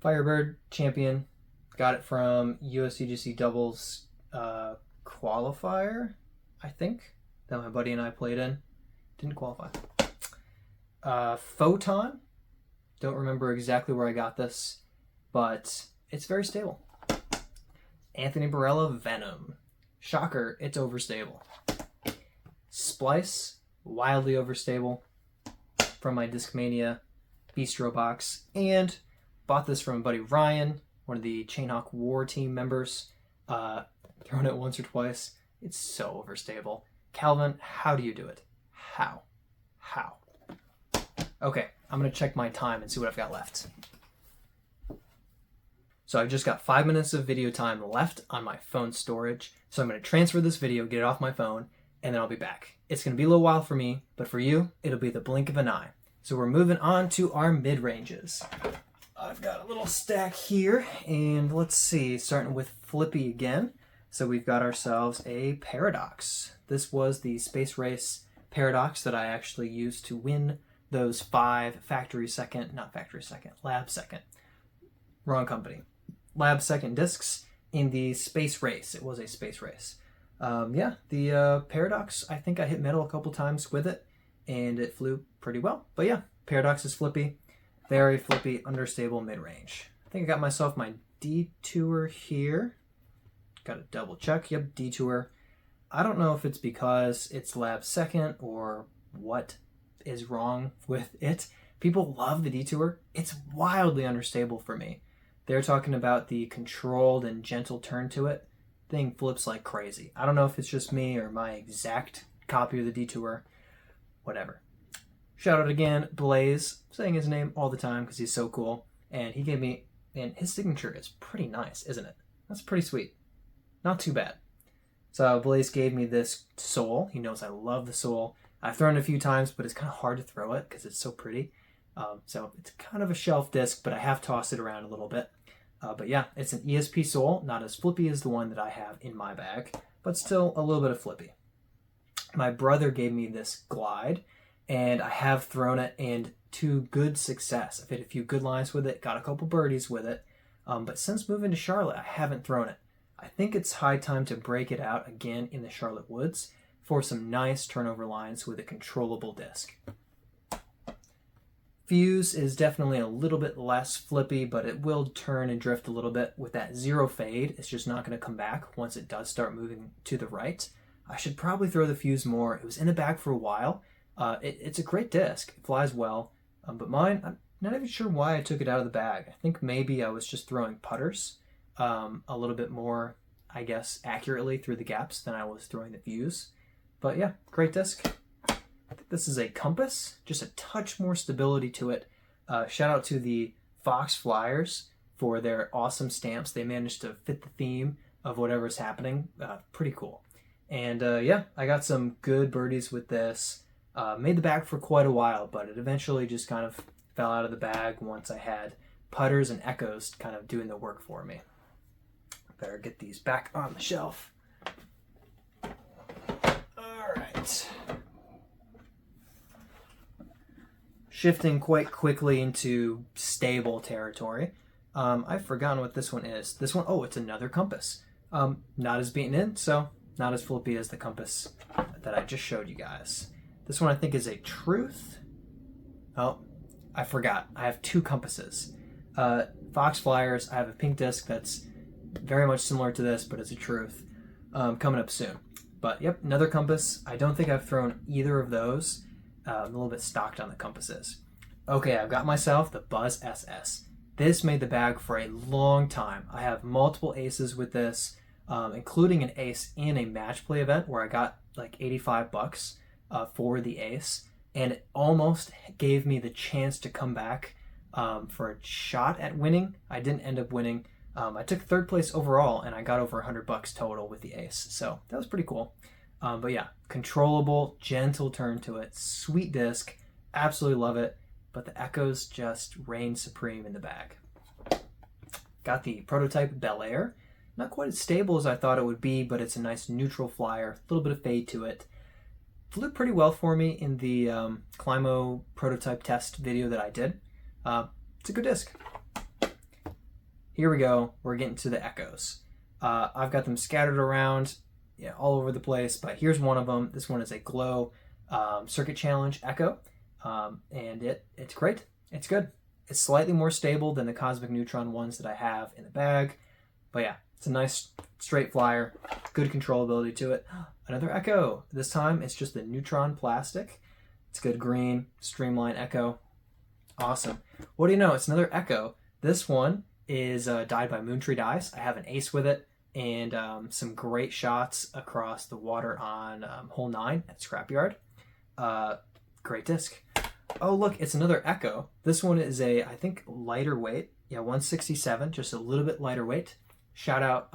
Firebird Champion. Got it from USDGC Doubles qualifier, I think, that my buddy and I played in. Didn't qualify. Photon. Don't remember exactly where I got this, but it's very stable. Anthony Barella Venom. Shocker, it's overstable. Splice, wildly overstable, from my Discmania Bistro box, and bought this from my buddy Ryan, one of the Chainhawk War team members. Thrown it once or twice. It's so overstable. Calvin, how do you do it? How? Okay, I'm gonna check my time and see what I've got left. So I've just got 5 minutes of video time left on my phone storage. So I'm gonna transfer this video, get it off my phone, and then I'll be back. It's going to be a little while for me, but for you, it'll be the blink of an eye. So we're moving on to our mid-ranges. I've got a little stack here, and let's see, starting with Flippy again. So we've got ourselves a Paradox. This was the Space Race Paradox that I actually used to win those 5 Lab Second. Wrong company. Lab Second discs in the Space Race. It was a Space Race. The Paradox, I think I hit metal a couple times with it, and it flew pretty well. But yeah, Paradox is flippy, very flippy, understable mid-range. I think I got myself my Detour here. Got to double check. Yep, Detour. I don't know if it's because it's Lab Second or what is wrong with it. People love the Detour. It's wildly unstable for me. They're talking about the controlled and gentle turn to it. Thing flips like crazy. I don't know if it's just me or my exact copy of the Detour. Whatever. Shout out again, Blaze, saying his name all the time because he's so cool. And he gave me, and his signature is pretty nice, isn't it? That's pretty sweet. Not too bad. So Blaze gave me this Soul. He knows I love the Soul. I've thrown it a few times, but it's kind of hard to throw it because it's so pretty. So it's kind of a shelf disc, but I have tossed it around a little bit. But yeah, it's an ESP Soul, not as flippy as the one that I have in my bag, but still a little bit of flippy. My brother gave me this Glide, and I have thrown it and to good success. I've hit a few good lines with it, got a couple birdies with it, but since moving to Charlotte, I haven't thrown it. I think it's high time to break it out again in the Charlotte Woods for some nice turnover lines with a controllable disc. Fuse is definitely a little bit less flippy, but it will turn and drift a little bit. With that zero fade, it's just not going to come back once it does start moving to the right. I should probably throw the Fuse more. It was in the bag for a while. It's a great disc. It flies well. But mine, I'm not even sure why I took it out of the bag. I think maybe I was just throwing putters a little bit more, I guess, accurately through the gaps than I was throwing the Fuse. But yeah, great disc. I think this is a Compass, just a touch more stability to it. Shout out to the Fox Flyers for their awesome stamps. They managed to fit the theme of whatever's happening. Pretty cool. And yeah, I got some good birdies with this. Made the bag for quite a while, but it eventually just kind of fell out of the bag once I had putters and echoes kind of doing the work for me. Better get these back on the shelf. All right. Shifting quite quickly into stable territory. I've forgotten what this one is. This one, oh, it's another compass. Not as beaten in, so not as flippy as the compass that I just showed you guys. This one I think is a truth. Oh, I forgot. I have two compasses. Fox Flyers, I have a pink disc that's very much similar to this, but it's a truth. Coming up soon. But yep, another compass. I don't think I've thrown either of those. I'm a little bit stocked on the compasses. Okay, I've got myself the Buzz SS. This made the bag for a long time. I have multiple aces with this, including an ace in a match play event where I got like $85 for the ace, and it almost gave me the chance to come back for a shot at winning. I didn't end up winning. I took third place overall, and I got over $100 total with the ace, so that was pretty cool. But yeah, controllable, gentle turn to it, sweet disc, absolutely love it, but the echoes just reign supreme in the bag. Got the prototype Bel Air. Not quite as stable as I thought it would be, but it's a nice neutral flyer, a little bit of fade to it. Flew pretty well for me in the Climo prototype test video that I did. It's a good disc. Here we go, we're getting to the echoes. I've got them scattered around, yeah, all over the place, but here's one of them. This one is a Glow Circuit Challenge Echo, and it's great. It's good. It's slightly more stable than the Cosmic Neutron ones that I have in the bag, but yeah, it's a nice straight flyer, good controllability to it. Another Echo. This time it's just the Neutron plastic. It's good green, streamline Echo. Awesome. What do you know? It's another Echo. This one is dyed by Moontree Dyes. I have an ace with it, and some great shots across the water on hole 9 at Scrapyard. Great disc. Oh look, it's another Echo. This one is I think lighter weight. Yeah, 167, just a little bit lighter weight. Shout out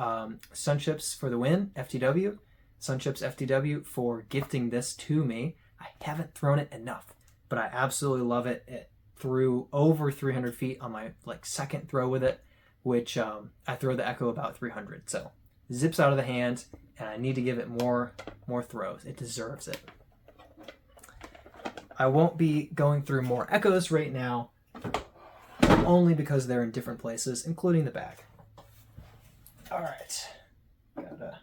Sunchips for the win, FTW. Sunchips FTW for gifting this to me. I haven't thrown it enough, but I absolutely love it. It threw over 300 feet on my second throw with it, which I throw the Echo about 300. So zips out of the hand, and I need to give it more throws. It deserves it. I won't be going through more Echoes right now, only because they're in different places, including the bag. All right, gotta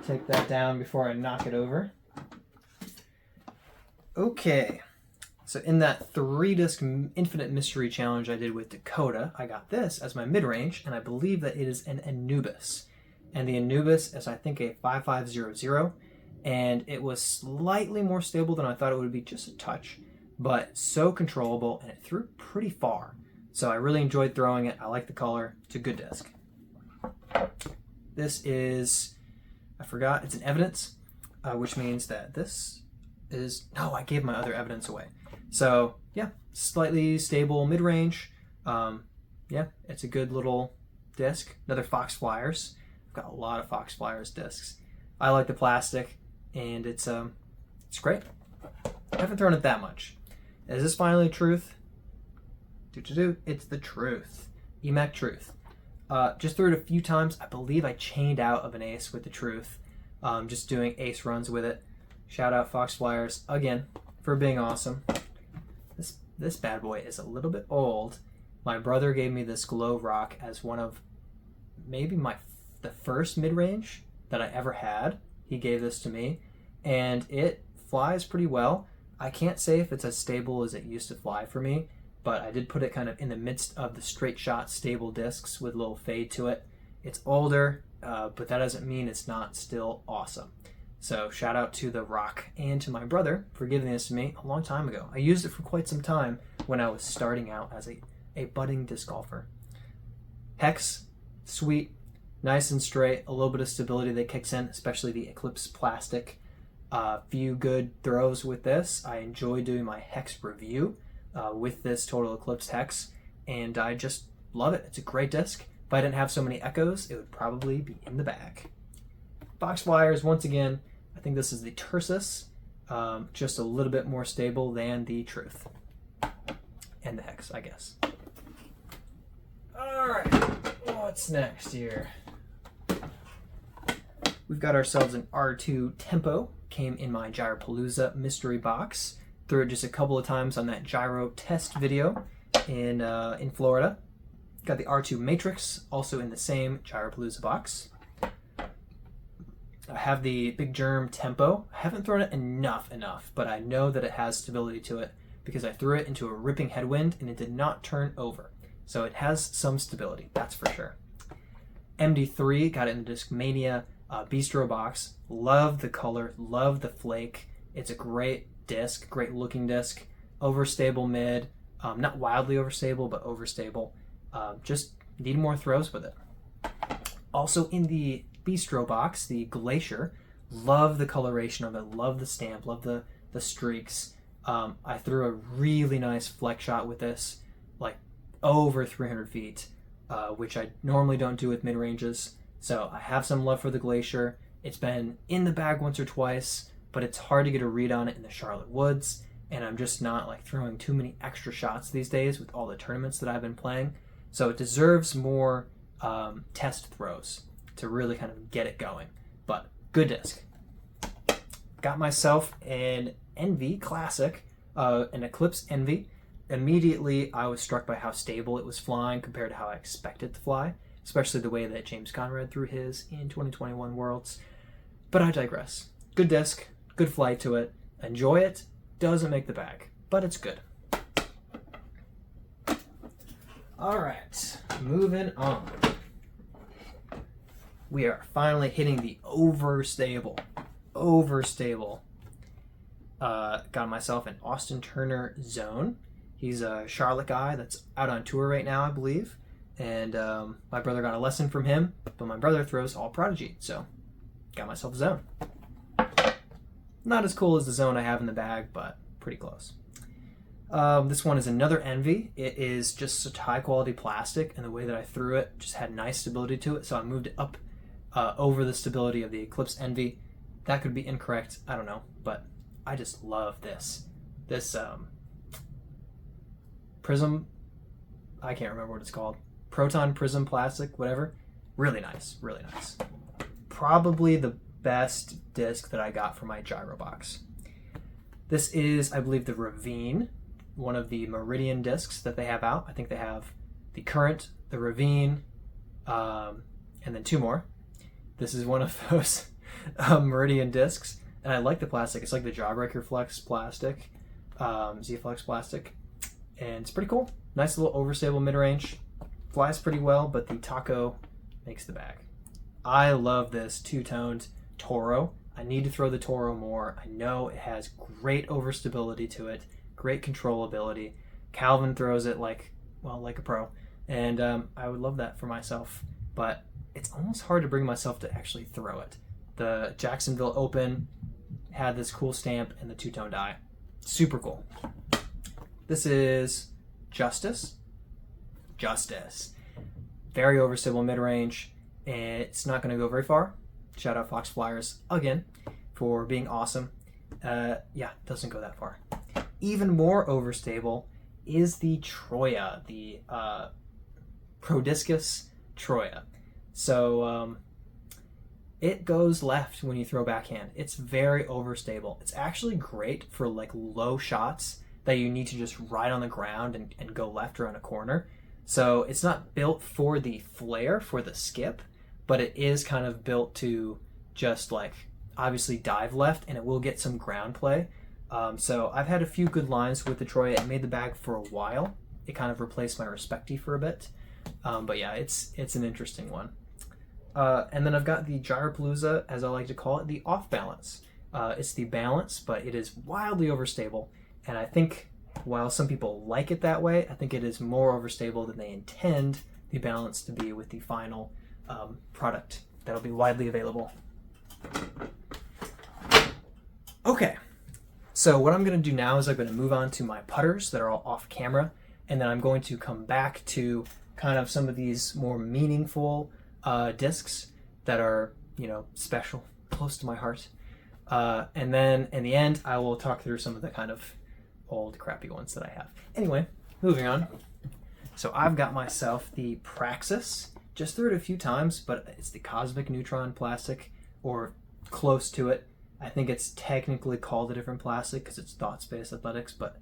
take that down before I knock it over. Okay, so in that 3-disc Infinite Mystery Challenge I did with Dakota, I got this as my mid-range, and I believe that it is an Anubis. And the Anubis is, I think, a 5500, and it was slightly more stable than I thought it would be, just a touch, but so controllable, and it threw pretty far. So I really enjoyed throwing it. I like the color. It's a good disc. This is, I forgot, it's an Evidence, which means that this is, no, I gave my other Evidence away. So yeah, slightly stable mid-range. Yeah, it's a good little disc. Another Fox Flyers. I've got a lot of Fox Flyers discs. I like the plastic, and it's great. I haven't thrown it that much. Is this finally truth? It's the truth. EMAC Truth. Just threw it a few times. I believe I chained out of an ace with the truth. Just doing ace runs with it. Shout out Fox Flyers again for being awesome. This bad boy is a little bit old. My brother gave me this Glow Rock as one of maybe the first mid-range that I ever had. He gave this to me, and it flies pretty well. I can't say if it's as stable as it used to fly for me, but I did put it kind of in the midst of the straight shot stable discs with a little fade to it. It's older, but that doesn't mean it's not still awesome. So shout out to the Rock and to my brother for giving this to me a long time ago. I used it for quite some time when I was starting out as a budding disc golfer. Hex, sweet, nice and straight, a little bit of stability that kicks in, especially the Eclipse plastic. Few good throws with this. I enjoy doing my Hex review with this Total Eclipse Hex, and I just love it. It's a great disc. If I didn't have so many Echoes, it would probably be in the bag. Fox Flyers, once again, I think this is the Tursus. just a little bit more stable than the Truth and the Hex, I guess. All right, what's next here? We've got ourselves an R2 Tempo. Came in my Gyropalooza mystery box. Threw it just a couple of times on that gyro test video in Florida. Got the R2 Matrix, also in the same Gyropalooza box. I have the Big Germ Tempo. I haven't thrown it enough, but I know that it has stability to it because I threw it into a ripping headwind and it did not turn over. So it has some stability, that's for sure. MD3, got it in the Discmania Bistro box. Love the color, love the flake. It's a great disc, great looking disc. Overstable mid, not wildly overstable, but overstable. Just need more throws with it. Also in the Bistro box, the Glacier. Love the coloration of it, love the stamp, love the streaks. I threw a really nice flex shot with this, like over 300 feet, which I normally don't do with mid-ranges. So I have some love for the Glacier. It's been in the bag once or twice, but it's hard to get a read on it in the Charlotte Woods, and I'm just not like throwing too many extra shots these days with all the tournaments that I've been playing. So it deserves more test throws to really kind of get it going. But good disc. Got myself an Envy Classic, an Eclipse Envy. Immediately I was struck by how stable it was flying compared to how I expect it to fly, especially the way that James Conrad threw his in 2021 Worlds. But I digress. Good disc, good flight to it. Enjoy it. Doesn't make the bag, but it's good. All right, moving on. We are finally hitting the overstable. Got myself an Austin Turner Zone. He's a Charlotte guy that's out on tour right now, I believe. And my brother got a lesson from him, but my brother throws all Prodigy, so got myself a Zone. Not as cool as the Zone I have in the bag, but pretty close. This one is another Envy. It is just such high quality plastic, and the way that I threw it just had nice stability to it, so I moved it up over the stability of the Eclipse Envy. That could be incorrect, I don't know, but I just love this. This prism, I can't remember what it's called. Proton Prism Plastic, whatever. Really nice, really nice. Probably the best disc that I got for my gyro box. This is, I believe, the Ravine, one of the Meridian discs that they have out. I think they have the Current, the Ravine, and then two more. This is one of those Meridian discs, and I like the plastic. It's like the Jawbreaker Flex plastic, Z-Flex plastic, and it's pretty cool. Nice little overstable mid-range. Flies pretty well, but the Taco makes the bag. I love this two-toned Toro. I need to throw the Toro more. I know it has great overstability to it, great controllability. Calvin throws it like a pro, and I would love that for myself, but it's almost hard to bring myself to actually throw it. The Jacksonville Open had this cool stamp and the two-tone die. Super cool. This is Justice. Very overstable mid-range, and it's not going to go very far. Shout out Fox Flyers again for being awesome. Doesn't go that far. Even more overstable is the Troya, the Prodiscus Troya. So it goes left when you throw backhand. It's very overstable. It's actually great for like low shots that you need to just ride on the ground and go left around a corner. So it's not built for the flare, for the skip, but it is kind of built to just like obviously dive left, and it will get some ground play. So I've had a few good lines with the Troya. It made the bag for a while. It kind of replaced my Respecty for a bit. But yeah, it's an interesting one. And then I've got the Gyropalooza, as I like to call it, the Off Balance. It's the Balance, but it is wildly overstable. And I think while some people like it that way, I think it is more overstable than they intend the Balance to be with the final product that'll be widely available. Okay, so what I'm going to do now is I'm going to move on to my putters that are all off camera, and then I'm going to come back to kind of some of these more meaningful discs that are, special, close to my heart. And then in the end, I will talk through some of the kind of old crappy ones that I have. Anyway, moving on. So I've got myself the Praxis. Just threw it a few times, but it's the Cosmic Neutron plastic, or close to it. I think it's technically called a different plastic because it's Thought Space Athletics, but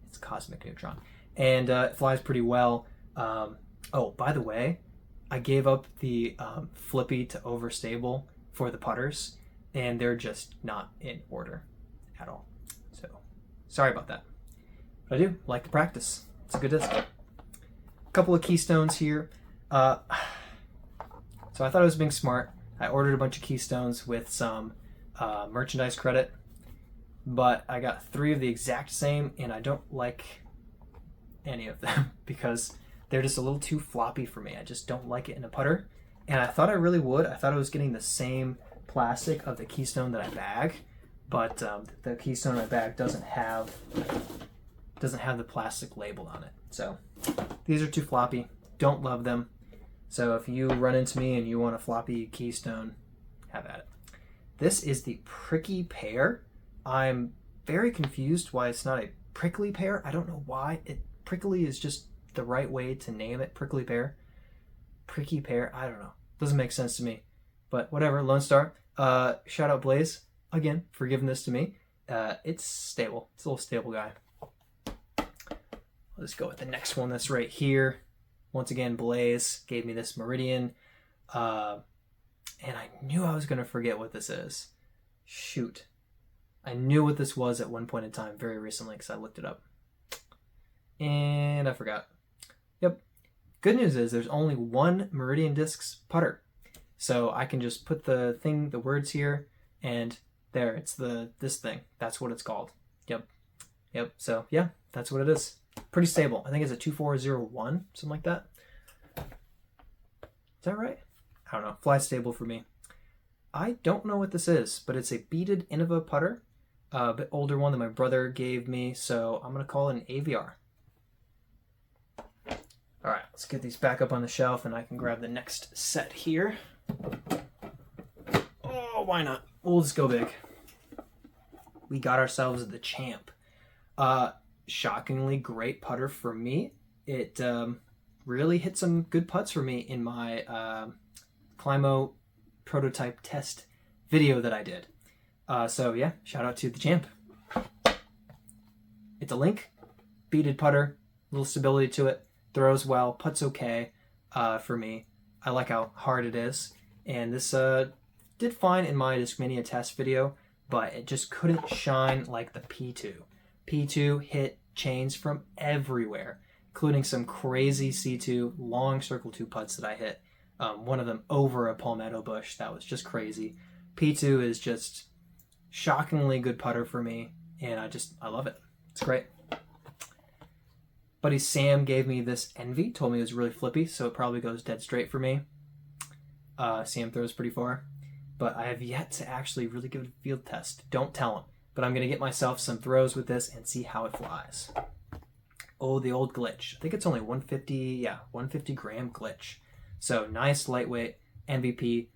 it's Cosmic Neutron. And it flies pretty well. Oh, by the way, I gave up the flippy to overstable for the putters, and they're just not in order at all. So, sorry about that. But I do like to practice. It's a good disc. A couple of keystones here. So I thought I was being smart. I ordered a bunch of keystones with some merchandise credit, but I got 3 of the exact same, and I don't like any of them because they're just a little too floppy for me. I just don't like it in a putter, and I thought I really would. I thought I was getting the same plastic of the keystone that I bag, but the keystone I bag doesn't have the plastic label on it. So these are too floppy. Don't love them. So if you run into me and you want a floppy keystone, have at it. This is the Pricky Pear. I'm very confused why it's not a prickly pear. I don't know why. Prickly is just the right way to name it. Prickly pear. Pricky pear. I don't know. Doesn't make sense to me. But whatever. Lone Star. Shout out Blaze again for giving this to me. It's stable. It's a little stable guy. Let's go with the next one that's right here. Once again, Blaze gave me this Meridian. And I knew I was going to forget what this is. Shoot. I knew what this was at one point in time very recently because I looked it up. And I forgot. Yep. Good news is there's only one Meridian Discs putter. So I can just put the words here, and there, it's this thing. That's what it's called. Yep. So yeah, that's what it is. Pretty stable. I think it's a 2401, something like that. Is that right? I don't know. Flies stable for me. I don't know what this is, but it's a beaded Innova putter. A bit older one that my brother gave me, so I'm going to call it an AVR. All right, let's get these back up on the shelf, and I can grab the next set here. Oh, why not? We'll just go big. We got ourselves the Champ. Shockingly great putter for me. It really hit some good putts for me in my Climo prototype test video that I did. So yeah, shout out to the Champ. It's a Link, beaded putter, little stability to it, throws well, putts okay for me. I like how hard it is. And this did fine in my Discmania test video, but it just couldn't shine like the P2. P2 hit chains from everywhere, including some crazy C2 long circle 2 putts that I hit. One of them over a palmetto bush. That was just crazy. P2 is just shockingly good putter for me, and I love it. It's great. Buddy Sam gave me this Envy, told me it was really flippy, so it probably goes dead straight for me. Sam throws pretty far, but I have yet to actually really give it a field test. Don't tell him, but I'm going to get myself some throws with this and see how it flies. Oh, the old glitch. I think it's only 150 gram glitch. So nice, lightweight, MVP.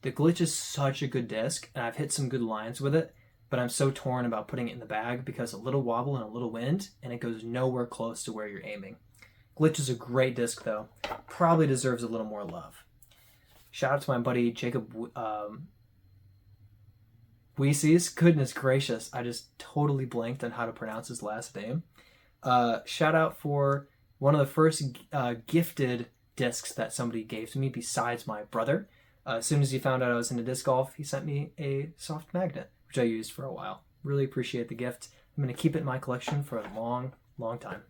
The glitch is such a good disc, and I've hit some good lines with it, but I'm so torn about putting it in the bag because a little wobble and a little wind, and it goes nowhere close to where you're aiming. Glitch is a great disc, though. Probably deserves a little more love. Shout out to my buddy Jacob Weesees. Goodness gracious, I just totally blanked on how to pronounce his last name. Shout out for one of the first gifted discs that somebody gave to me besides my brother. As soon as he found out I was into disc golf, he sent me a soft magnet, which I used for a while. Really appreciate the gift. I'm going to keep it in my collection for a long, long time.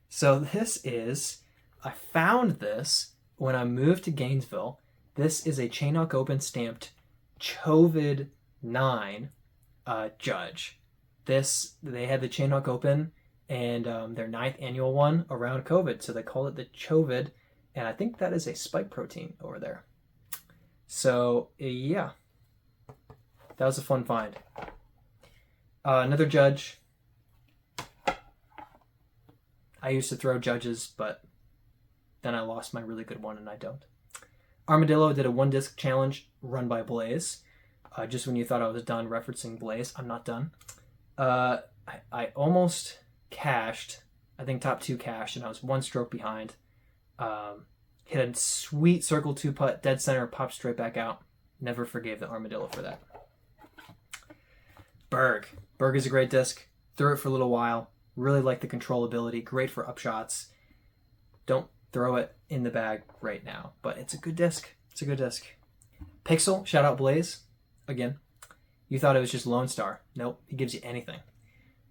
So I found this when I moved to Gainesville. This is a Chain Hawk Open stamped Chovid 9 Judge. They had the Chain Hawk Open and their 9th annual one around COVID, so they call it the Chovid, and I think that is a spike protein over there. So yeah, that was a fun find. Another Judge. I used to throw Judges, but then I lost my really good one, and I don't. Armadillo did a 1-disc challenge run by Blaze. just when you thought I was done referencing Blaze, I'm not done. I almost cashed. I think top 2 cashed, and I was 1 stroke behind. Hit a sweet circle 2 putt, dead center, popped straight back out. Never forgave the armadillo for that. Berg is a great disc. Threw it for a little while. Really like the controllability. Great for upshots. Don't throw it in the bag right now, but it's a good disc. It's a good disc. Pixel, shout out Blaze. Again, you thought it was just Lone Star. Nope, he gives you anything.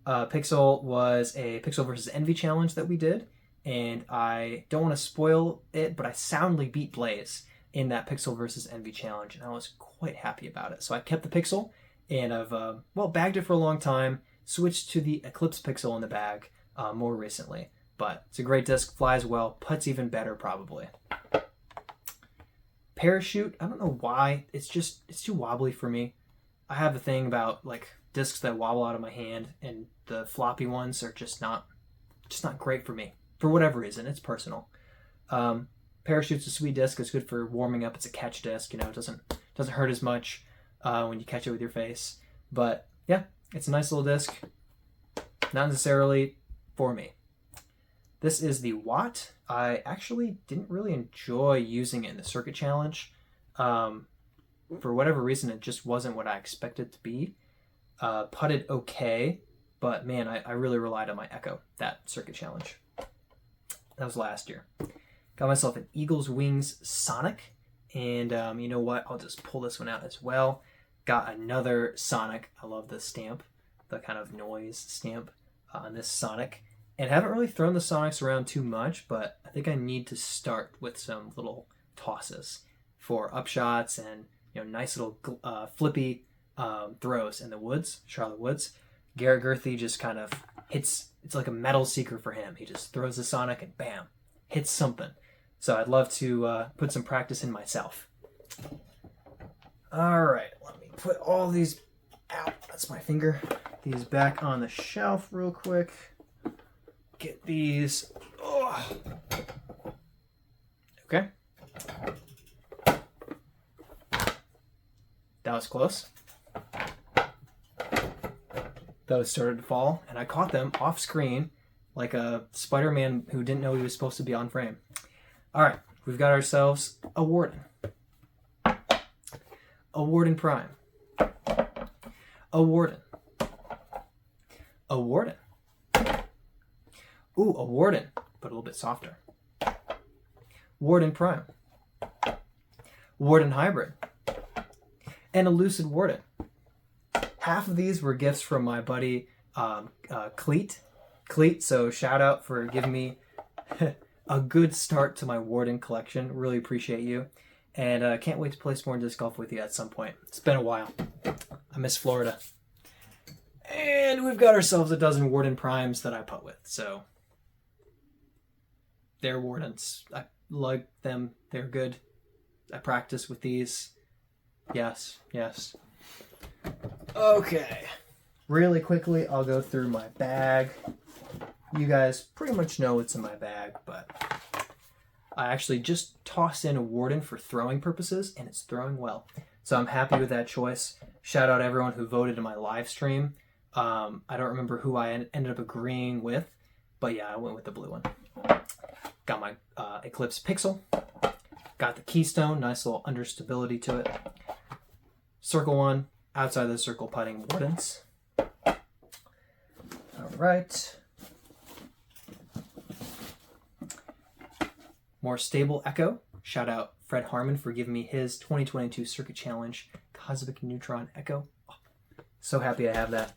Pixel was a Pixel versus Envy challenge that we did, and I don't want to spoil it, but I soundly beat Blaze in that Pixel versus Envy challenge, and I was quite happy about it. So I kept the Pixel, and I've bagged it for a long time. Switched to the Eclipse Pixel in the bag more recently, but it's a great disc, flies well, putts even better probably. Parachute, I don't know why, it's too wobbly for me. I have a thing about like discs that wobble out of my hand, and the floppy ones are just not great for me for whatever reason. It's personal. Parachute's a sweet disc. It's good for warming up. It's a catch disc. It doesn't hurt as much when you catch it with your face. But yeah, it's a nice little disc. Not necessarily for me. This is the Watt. I actually didn't really enjoy using it in the circuit challenge. For whatever reason, it just wasn't what I expected it to be. Putted okay, but man, I really relied on my Echo, that circuit challenge. That was last year. Got myself an Eagles Wings Sonic, and you know what? I'll just pull this one out as well. Got another Sonic. I love this stamp, the kind of noise stamp on this Sonic. And I haven't really thrown the Sonics around too much, but I think I need to start with some little tosses for upshots and nice little flippy throws in the woods, Charlotte Woods. Garrett Gerthy just kind of hits. It's like a metal seeker for him. He just throws the Sonic and bam, hits something. So I'd love to put some practice in myself. All right, let me put all these out. That's my finger. These back on the shelf real quick. Get these. Oh. Okay. That was close. Those started to fall, and I caught them off screen like a Spider-Man who didn't know he was supposed to be on frame. All right, we've got ourselves a Warden. A Warden Prime. A Warden. A Warden. Ooh, a Warden, but a little bit softer. Warden Prime. Warden Hybrid. And a Lucid Warden. Half of these were gifts from my buddy Cleet. So shout out for giving me a good start to my Warden collection. Really appreciate you. And can't wait to play some more disc golf with you at some point. It's been a while. I miss Florida. And we've got ourselves a dozen Warden Primes that I putt with. So they're Wardens. I like them. They're good. I practice with these. Yes. Okay. Really quickly, I'll go through my bag. You guys pretty much know what's in my bag, but I actually just tossed in a Warden for throwing purposes, and it's throwing well. So I'm happy with that choice. Shout out everyone who voted in my live stream. I don't remember who I ended up agreeing with, but yeah, I went with the blue one. Got my Eclipse Pixel. Got the Keystone, nice little understability to it. Circle one, outside the circle putting Wardens. All right. More stable Echo. Shout out Fred Harmon for giving me his 2022 Circuit Challenge Cosmic Neutron Echo. Oh, so happy I have that.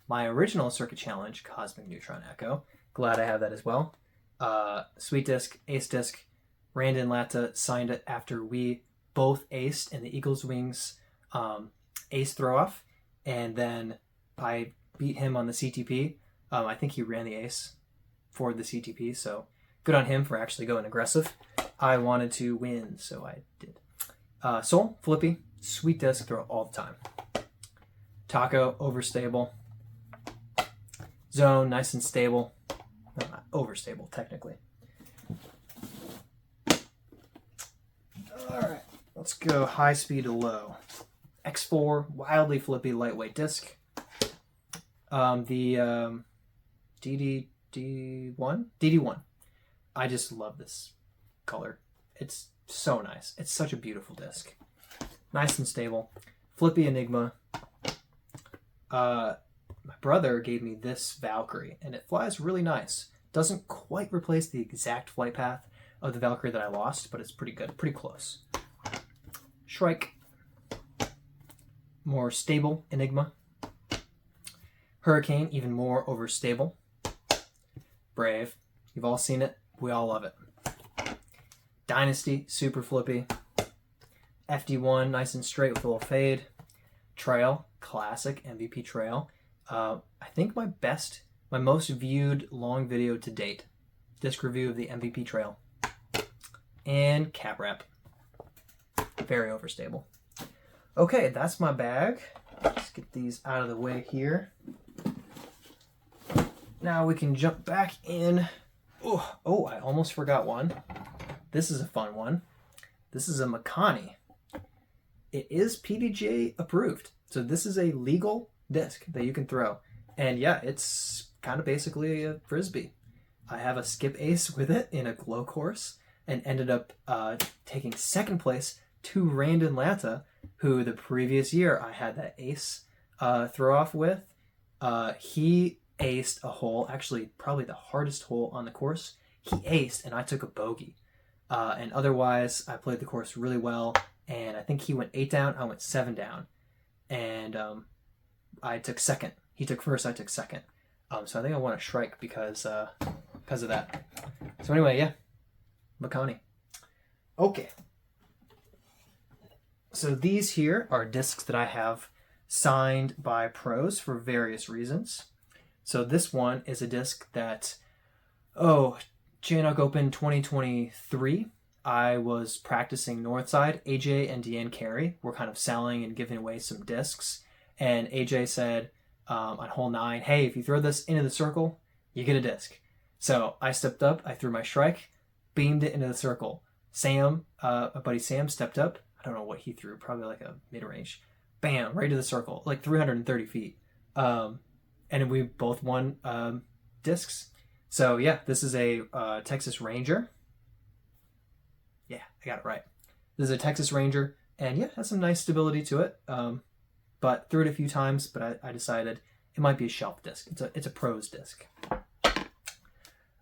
My original Circuit Challenge Cosmic Neutron Echo. Glad I have that as well. Sweet Disc, Ace Disc. Randon Latta signed it after we both aced in the Eagles Wings ace throw-off, and then I beat him on the CTP. I think he ran the ace for the CTP, so good on him for actually going aggressive. I wanted to win, so I did. Soul, Flippy, Sweet Disc, throw all the time. Taco, overstable. Zone, nice and stable. No, not overstable, technically. All right, let's go high speed to low. X4, wildly flippy lightweight disc. The DD1. I just love this color. It's so nice. It's such a beautiful disc. Nice and stable. Flippy Enigma. My brother gave me this Valkyrie, and it flies really nice. Doesn't quite replace the exact flight path of the Valkyrie that I lost, but it's pretty good, pretty close. Shrike. More stable Enigma. Hurricane, even more overstable. Brave. You've all seen it. We all love it. Dynasty, super flippy. FD1, nice and straight with a little fade. Trail, classic MVP Trail. I think my most viewed long video to date. Disc review of the MVP Trail. And cap wrap. Very overstable. Okay, that's my bag. Let's get these out of the way here. Now we can jump back in. Oh, I almost forgot one. This is a fun one. This is a Makani. It is PDGA approved. So this is a legal disc that you can throw. And yeah, it's kind of basically a frisbee. I have a skip ace with it in a glow course and ended up taking second place to Randon Lanta, who the previous year I had that ace throw off with. He aced a hole, actually probably the hardest hole on the course. He aced and I took a bogey. And otherwise, I played the course really well. And I think he went 8 down, I went 7 down. And I took second. He took first, I took second. So I think I won a Shrike because of that. So anyway, yeah. Makani. Okay. So these here are discs that I have signed by pros for various reasons. So this one is a disc that, Chinook Open 2023, I was practicing Northside. AJ and Deanne Carey were kind of selling and giving away some discs. And AJ said on hole 9, hey, if you throw this into the circle, you get a disc. So I stepped up, I threw my Shrike, beamed it into the circle. Sam, my buddy Sam, stepped up. I don't know what he threw, probably like a mid-range. Bam, right to the circle, like 330 feet. And we both won discs. So yeah, this is a Texas Ranger. Yeah, I got it right. This is a Texas Ranger, and yeah, has some nice stability to it. But threw it a few times, but I decided it might be a shelf disc. It's a pros disc.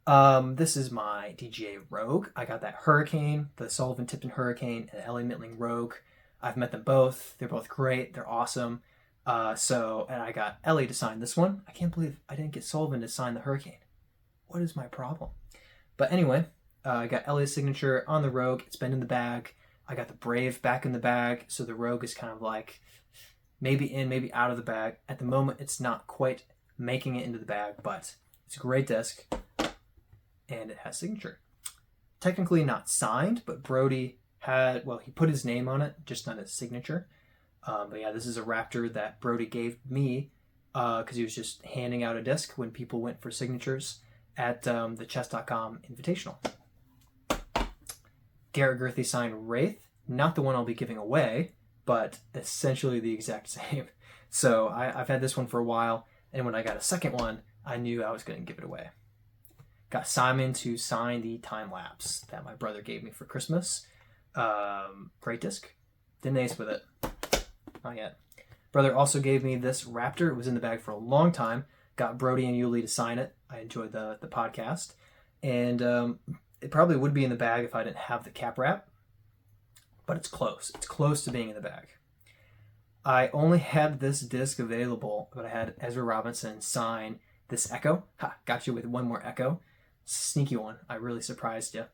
This is my DGA Rogue. I got that Hurricane, the Sullivan-Tipton Hurricane, and Ellie Mittling Rogue. I've met them both. They're both great. They're awesome. And I got Ellie to sign this one. I can't believe I didn't get Sullivan to sign the Hurricane. What is my problem? But anyway, I got Ellie's signature on the Rogue. It's been in the bag. I got the Brave back in the bag. So the Rogue is kind of like maybe in, maybe out of the bag. At the moment, it's not quite making it into the bag, but it's a great disc. And it has signature. Technically not signed, but Brody he put his name on it, just not his signature. But yeah, this is a Raptor that Brody gave me because he was just handing out a disc when people went for signatures at the chess.com Invitational. Garrett Girthy signed Wraith, not the one I'll be giving away, but essentially the exact same. So I've had this one for a while, and when I got a second one, I knew I was going to give it away. Got Simon to sign the time lapse that my brother gave me for Christmas. Great disc. Didn't ace with it. Not yet. Brother also gave me this Raptor. It was in the bag for a long time. Got Brody and Yuli to sign it. I enjoyed the podcast. And it probably would be in the bag if I didn't have the cap wrap. But it's close. It's close to being in the bag. I only had this disc available, but I had Ezra Robinson sign this Echo. Got you with one more Echo. Sneaky one. I really surprised you.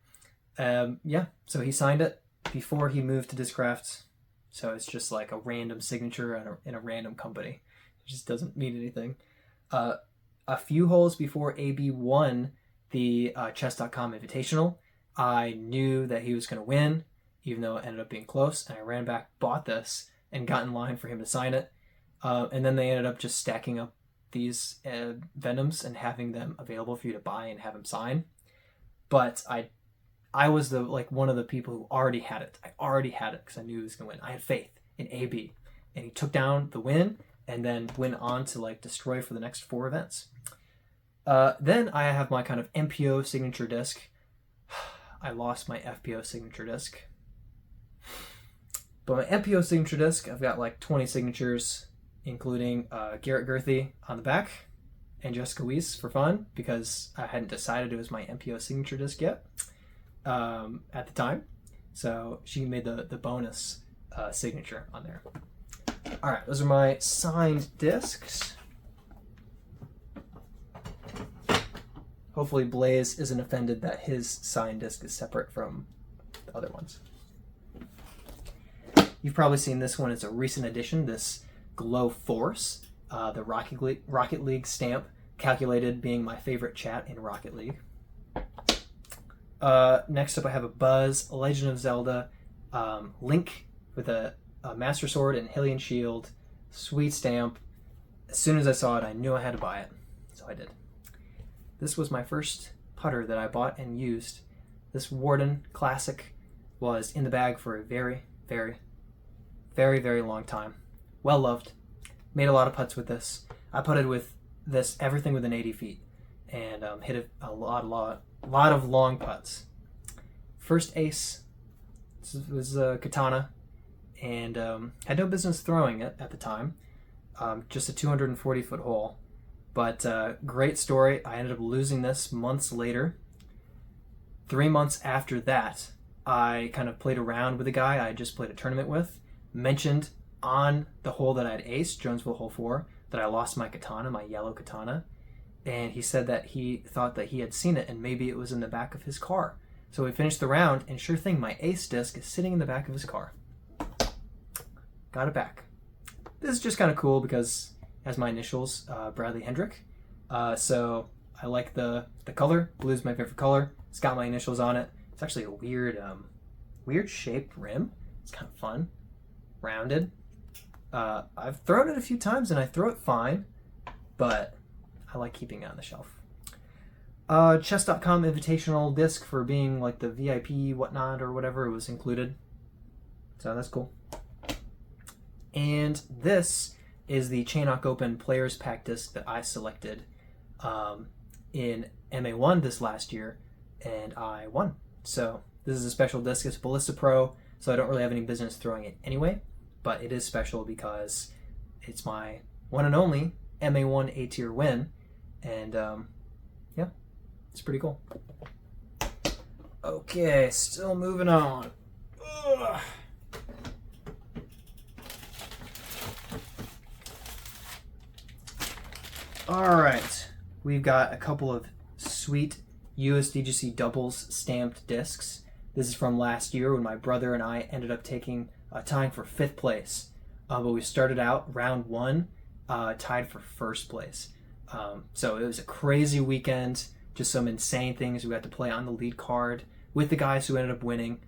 So he signed it before he moved to Discraft. So it's just like a random signature in a random company. It just doesn't mean anything. A few holes before AB won the chess.com Invitational, I knew that he was going to win, even though it ended up being close. And I ran back, bought this, and got in line for him to sign it. And then they ended up just stacking up these Venoms and having them available for you to buy and have him sign. But I was one of the people who already had it. I already had it because I knew he was going to win. I had faith in AB. and he took down the win and then went on to like destroy for the next 4 events. Then I have my kind of MPO signature disc. I lost my FPO signature disc. But my MPO signature disc, I've got like 20 signatures, including Garrett Gerthy on the back and Jessica Weiss for fun, because I hadn't decided it was my MPO signature disc yet at the time. So she made the bonus signature on there. All right, those are my signed discs. Hopefully Blaze isn't offended that his signed disc is separate from the other ones. You've probably seen this one. It's a recent addition, this Glow Force, the Rocket League stamp, calculated being my favorite chat in Rocket League. Next up I have a Buzz, Legend of Zelda, Link with a Master Sword and Hylian Shield, sweet stamp. As soon as I saw it, I knew I had to buy it, so I did. This was my first putter that I bought and used. This Warden Classic was in the bag for a very, very, very, very long time. Well loved. Made a lot of putts with this. I putted with this everything within 80 feet and hit a lot of long putts. First ace was a Katana, and had no business throwing it at the time. Just a 240-foot hole. But great story. I ended up losing this months later. 3 months after that, I kind of played around with a guy I just played a tournament with. Mentioned on the hole that I'd aced, Jonesville hole 4, that I lost my Katana, my yellow Katana. And he said that he thought that he had seen it and maybe it was in the back of his car. So we finished the round, and sure thing, my ace disc is sitting in the back of his car. Got it back. This is just kind of cool because has my initials, Bradley Hendrick. So I like the color. Blue is my favorite color. It's got my initials on it. It's actually a weird shaped rim. It's kind of fun. Rounded. I've thrown it a few times and I throw it fine, but I like keeping it on the shelf. Chess.com invitational disc for being like the VIP whatnot or whatever. It was included. So that's cool. And this is the Chainhawk Open Players Pack disc that I selected in MA1 this last year, and I won. So this is a special disc. It's Ballista Pro, so I don't really have any business throwing it anyway, but it is special because it's my one and only MA1 A-tier win, and yeah, it's pretty cool. Okay, still moving on. Ugh. Alright, we've got a couple of sweet USDGC doubles stamped discs. This is from last year when my brother and I ended up tying for 5th place. But we started out round 1 tied for 1st place. So it was a crazy weekend, just some insane things. We got to play on the lead card with the guys who ended up winning.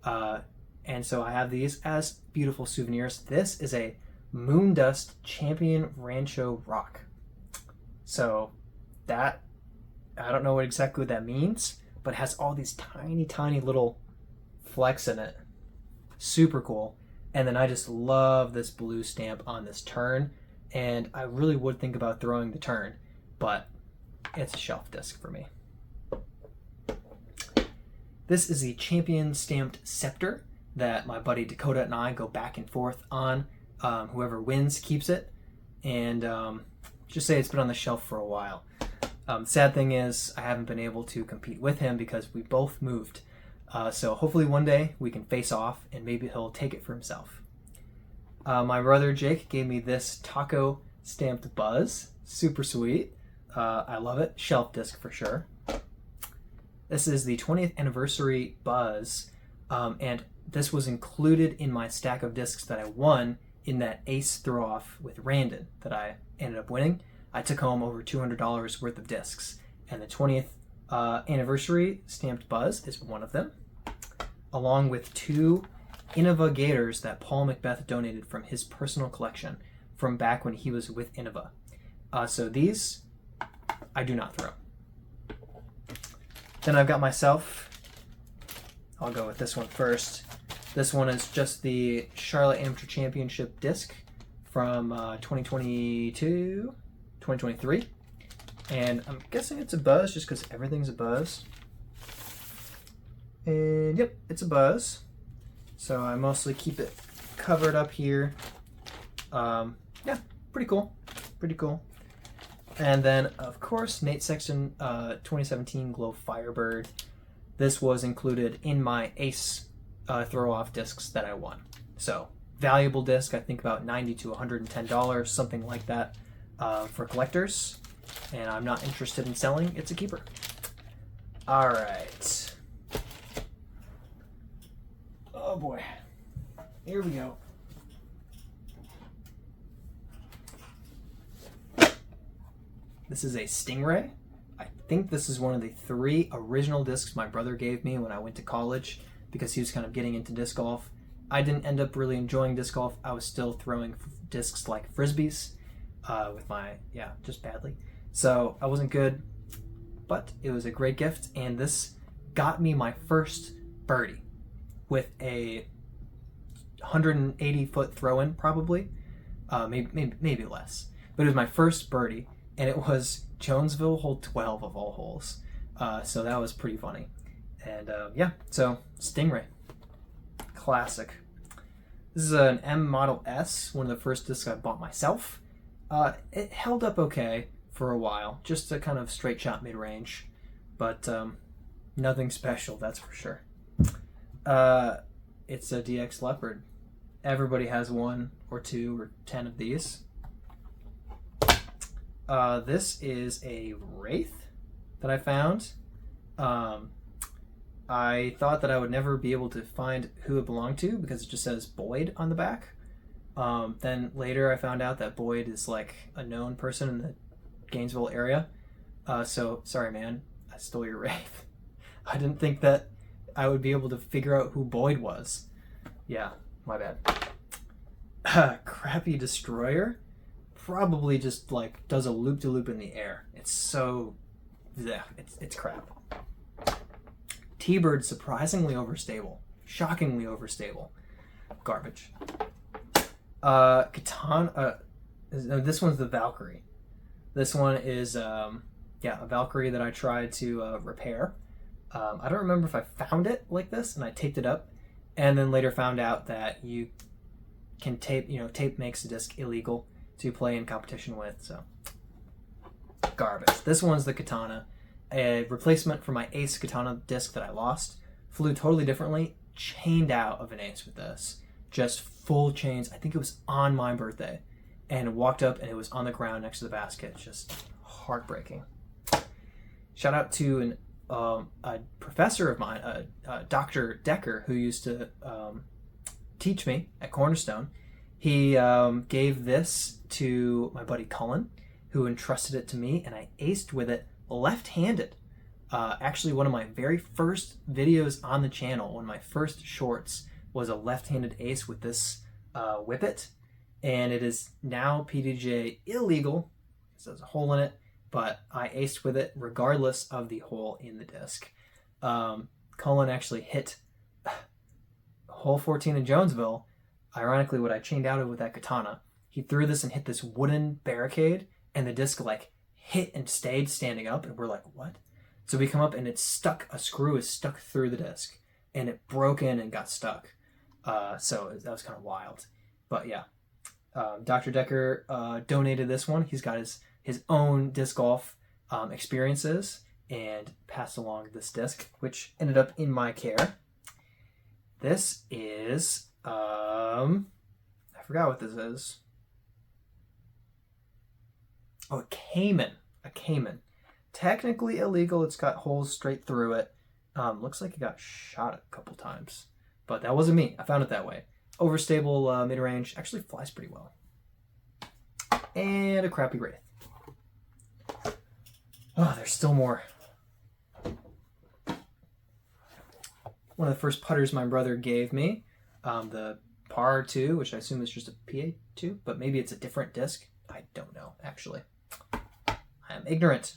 And so I have these as beautiful souvenirs. This is a Moondust Champion Rancho Rock. So that, I don't know exactly what that means, but it has all these tiny, tiny little flecks in it. Super cool. And then I just love this blue stamp on this turn. And I really would think about throwing the turn, but it's a shelf disc for me. This is the Champion Stamped Scepter that my buddy Dakota and I go back and forth on. Whoever wins keeps it. And just say it's been on the shelf for a while. Sad thing is I haven't been able to compete with him because we both moved. So hopefully one day we can face off and maybe he'll take it for himself. My brother Jake gave me this taco stamped Buzz. Super sweet. I love it. Shelf disc for sure. This is the 20th anniversary Buzz. And this was included in my stack of discs that I won in that ace throw-off with Randon that I ended up winning. I took home over $200 worth of discs, and the 20th anniversary stamped Buzz is one of them, along with 2 Innova Gators that Paul Macbeth donated from his personal collection from back when he was with Innova. So these I do not throw. Then I've got myself, I'll go with this one first. This one is just the Charlotte Amateur Championship disc from 2022, 2023. And I'm guessing it's a buzz just because everything's a buzz. And yep, it's a buzz. So I mostly keep it covered up here. Yeah, pretty cool. Pretty cool. And then, of course, Nate Sexton 2017 Glow Firebird. This was included in my Ace throw-off discs that I won. So, valuable disc, I think about $90 to $110, something like that, for collectors. And I'm not interested in selling. It's a keeper. All right. Oh boy. Here we go. This is a Stingray. I think this is one of the 3 original discs my brother gave me when I went to college because he was kind of getting into disc golf. I didn't end up really enjoying disc golf. I was still throwing discs like frisbees with my, just badly. So I wasn't good, but it was a great gift. And this got me my first birdie with a 180-foot throw-in, probably. Maybe less. But it was my first birdie. And it was Jonesville hole 12 of all holes. So that was pretty funny. And so Stingray. Classic. This is an M Model S, one of the first discs I bought myself. It held up okay for a while, just a kind of straight shot mid-range. But nothing special, that's for sure. It's a DX Leopard. Everybody has 1 or 2 or 10 of these. This is a Wraith that I found. I thought that I would never be able to find who it belonged to because it just says Boyd on the back. Then later I found out that Boyd is like a known person in the Gainesville area. So sorry, man, I stole your Wraith. I didn't think that I would be able to figure out who Boyd was. Yeah, my bad. Crappy Destroyer. Probably just like does a loop-de-loop in the air. It's so, it's crap. T-Bird surprisingly overstable, shockingly overstable, garbage. Katana. This one's the Valkyrie. This one is a Valkyrie that I tried to repair. I don't remember if I found it like this and I taped it up, and then later found out that you can tape. Tape makes the disc illegal to play in competition with, so garbage. This one's the Katana, a replacement for my Ace Katana disc that I lost. Flew totally differently, chained out of an Ace with this, just full chains. I think it was on my birthday, and walked up and it was on the ground next to the basket. Just heartbreaking. Shout out to a professor of mine, Dr. Decker, who used to teach me at Cornerstone. He gave this to my buddy Cullen, who entrusted it to me, and I aced with it left-handed. Actually, one of my very first videos on the channel, one of my first shorts, was a left-handed ace with this whippet, and it is now PDGA illegal, because there's a hole in it, but I aced with it regardless of the hole in the disc. Cullen actually hit hole 14 in Jonesville. Ironically, what I chained out of with that Katana, he threw this and hit this wooden barricade, and the disc like hit and stayed standing up, and we're like, what? So we come up and it's stuck, a screw is stuck through the disc, and it broke in and got stuck. So that was kind of wild. But yeah, Dr. Decker donated this one. He's got his own disc golf experiences and passed along this disc, which ended up in my care. This is I forgot what this is. Oh, a Cayman. A Cayman. Technically illegal. It's got holes straight through it. Looks like it got shot a couple times. But that wasn't me. I found it that way. Overstable mid-range. Actually flies pretty well. And a crappy Wraith. Oh, there's still more. One of the first putters my brother gave me. The Par 2, which I assume is just a PA2, but maybe it's a different disc. I don't know, actually. I am ignorant.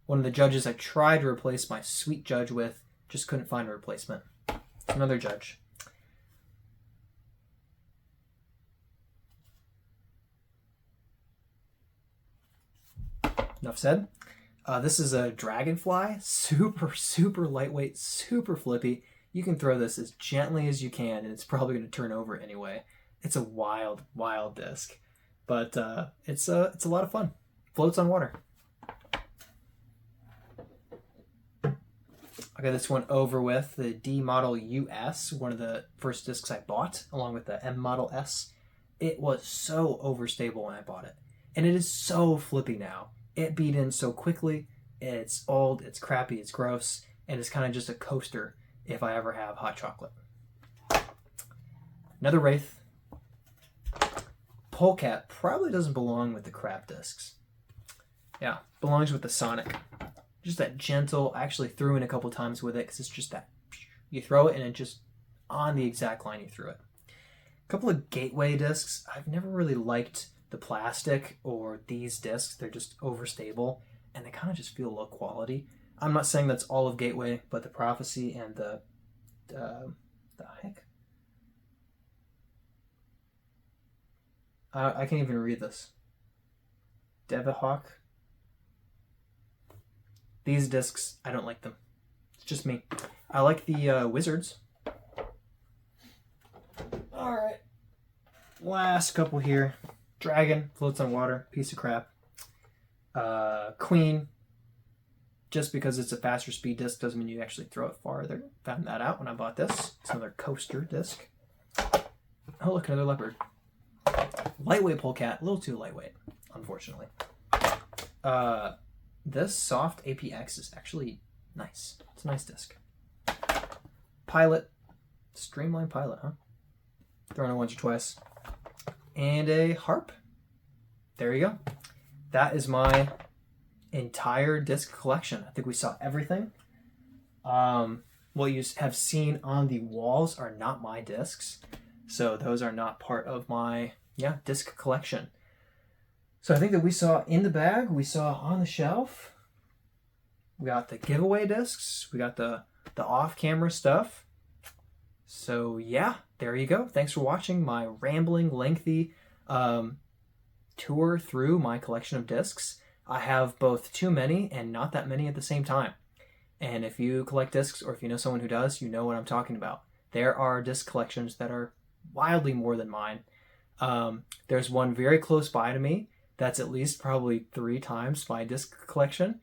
One of the judges I tried to replace my sweet judge with, just couldn't find a replacement. Another judge. enough said. This is a dragonfly, super lightweight, super flippy. You can throw this as gently as you can, and it's probably going to turn over anyway. It's a wild disc, but it's a lot of fun. Floats on water. I got this one over with the D Model US, one of the first discs I bought, along with the M Model S. It was so overstable when I bought it, and it is so flippy now. It beat in so quickly. It's old, it's crappy, it's gross, and it's kind of just a coaster if I ever have hot chocolate. Another Wraith. Polecat probably doesn't belong with the crap discs. Yeah, belongs with the Sonic. Just that gentle, I actually threw in a couple times with it because it's just that, you throw it and it just on the exact line you threw it. A couple of Gateway discs. I've never really liked the plastic or these discs. They're just overstable and they kind of just feel low quality. I'm not saying that's all of Gateway, but the Prophecy and the heck? I can't even read this. Devahawk. These discs, I don't like them. It's just me. I like the Wizards. Alright. Last couple here. Dragon, floats on water, piece of crap. Queen. Just because it's a faster speed disc doesn't mean you actually throw it farther. Found that out when I bought this. It's another coaster disc. Oh, look, another leopard. Lightweight polecat, a little too lightweight, unfortunately. This soft APX is actually nice. It's a nice disc. Pilot. Streamline Pilot, huh? Thrown it once or twice. And a harp. There you go. That is my entire disc collection. I think we saw everything. What you have seen on the walls are not my discs. So those are not part of my disc collection. So I think that we saw in the bag, we saw on the shelf, we got the giveaway discs, we got the off-camera stuff. So yeah, there you go. Thanks for watching my rambling, lengthy tour through my collection of discs. I have both too many and not that many at the same time. And if you collect discs, or if you know someone who does, you know what I'm talking about. There are disc collections that are wildly more than mine. There's one very close by to me that's at least probably 3 times my disc collection.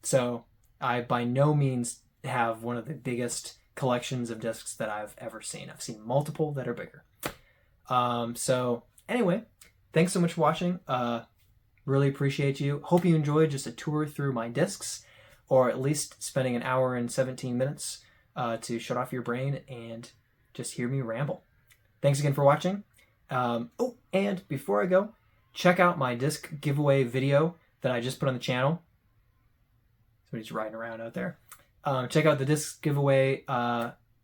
So I by no means have one of the biggest collections of discs that I've ever seen. I've seen multiple that are bigger. So anyway, thanks so much for watching. Really appreciate you. Hope you enjoyed just a tour through my discs, or at least spending an hour and 17 minutes to shut off your brain and just hear me ramble. Thanks again for watching. Oh, and before I go, check out my disc giveaway video that I just put on the channel. Somebody's riding around out there. Check out the disc giveaway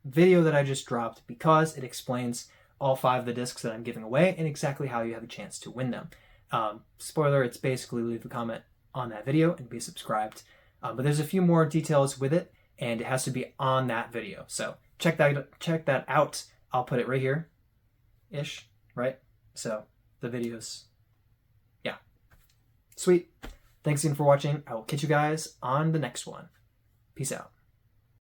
video that I just dropped, because it explains all 5 of the discs that I'm giving away and exactly how you have a chance to win them. Spoiler, it's basically leave a comment on that video and be subscribed. But there's a few more details with it, and it has to be on that video. So check that out. I'll put it right here. Ish, right? So the videos, yeah. Sweet. Thanks again for watching. I will catch you guys on the next one. Peace out.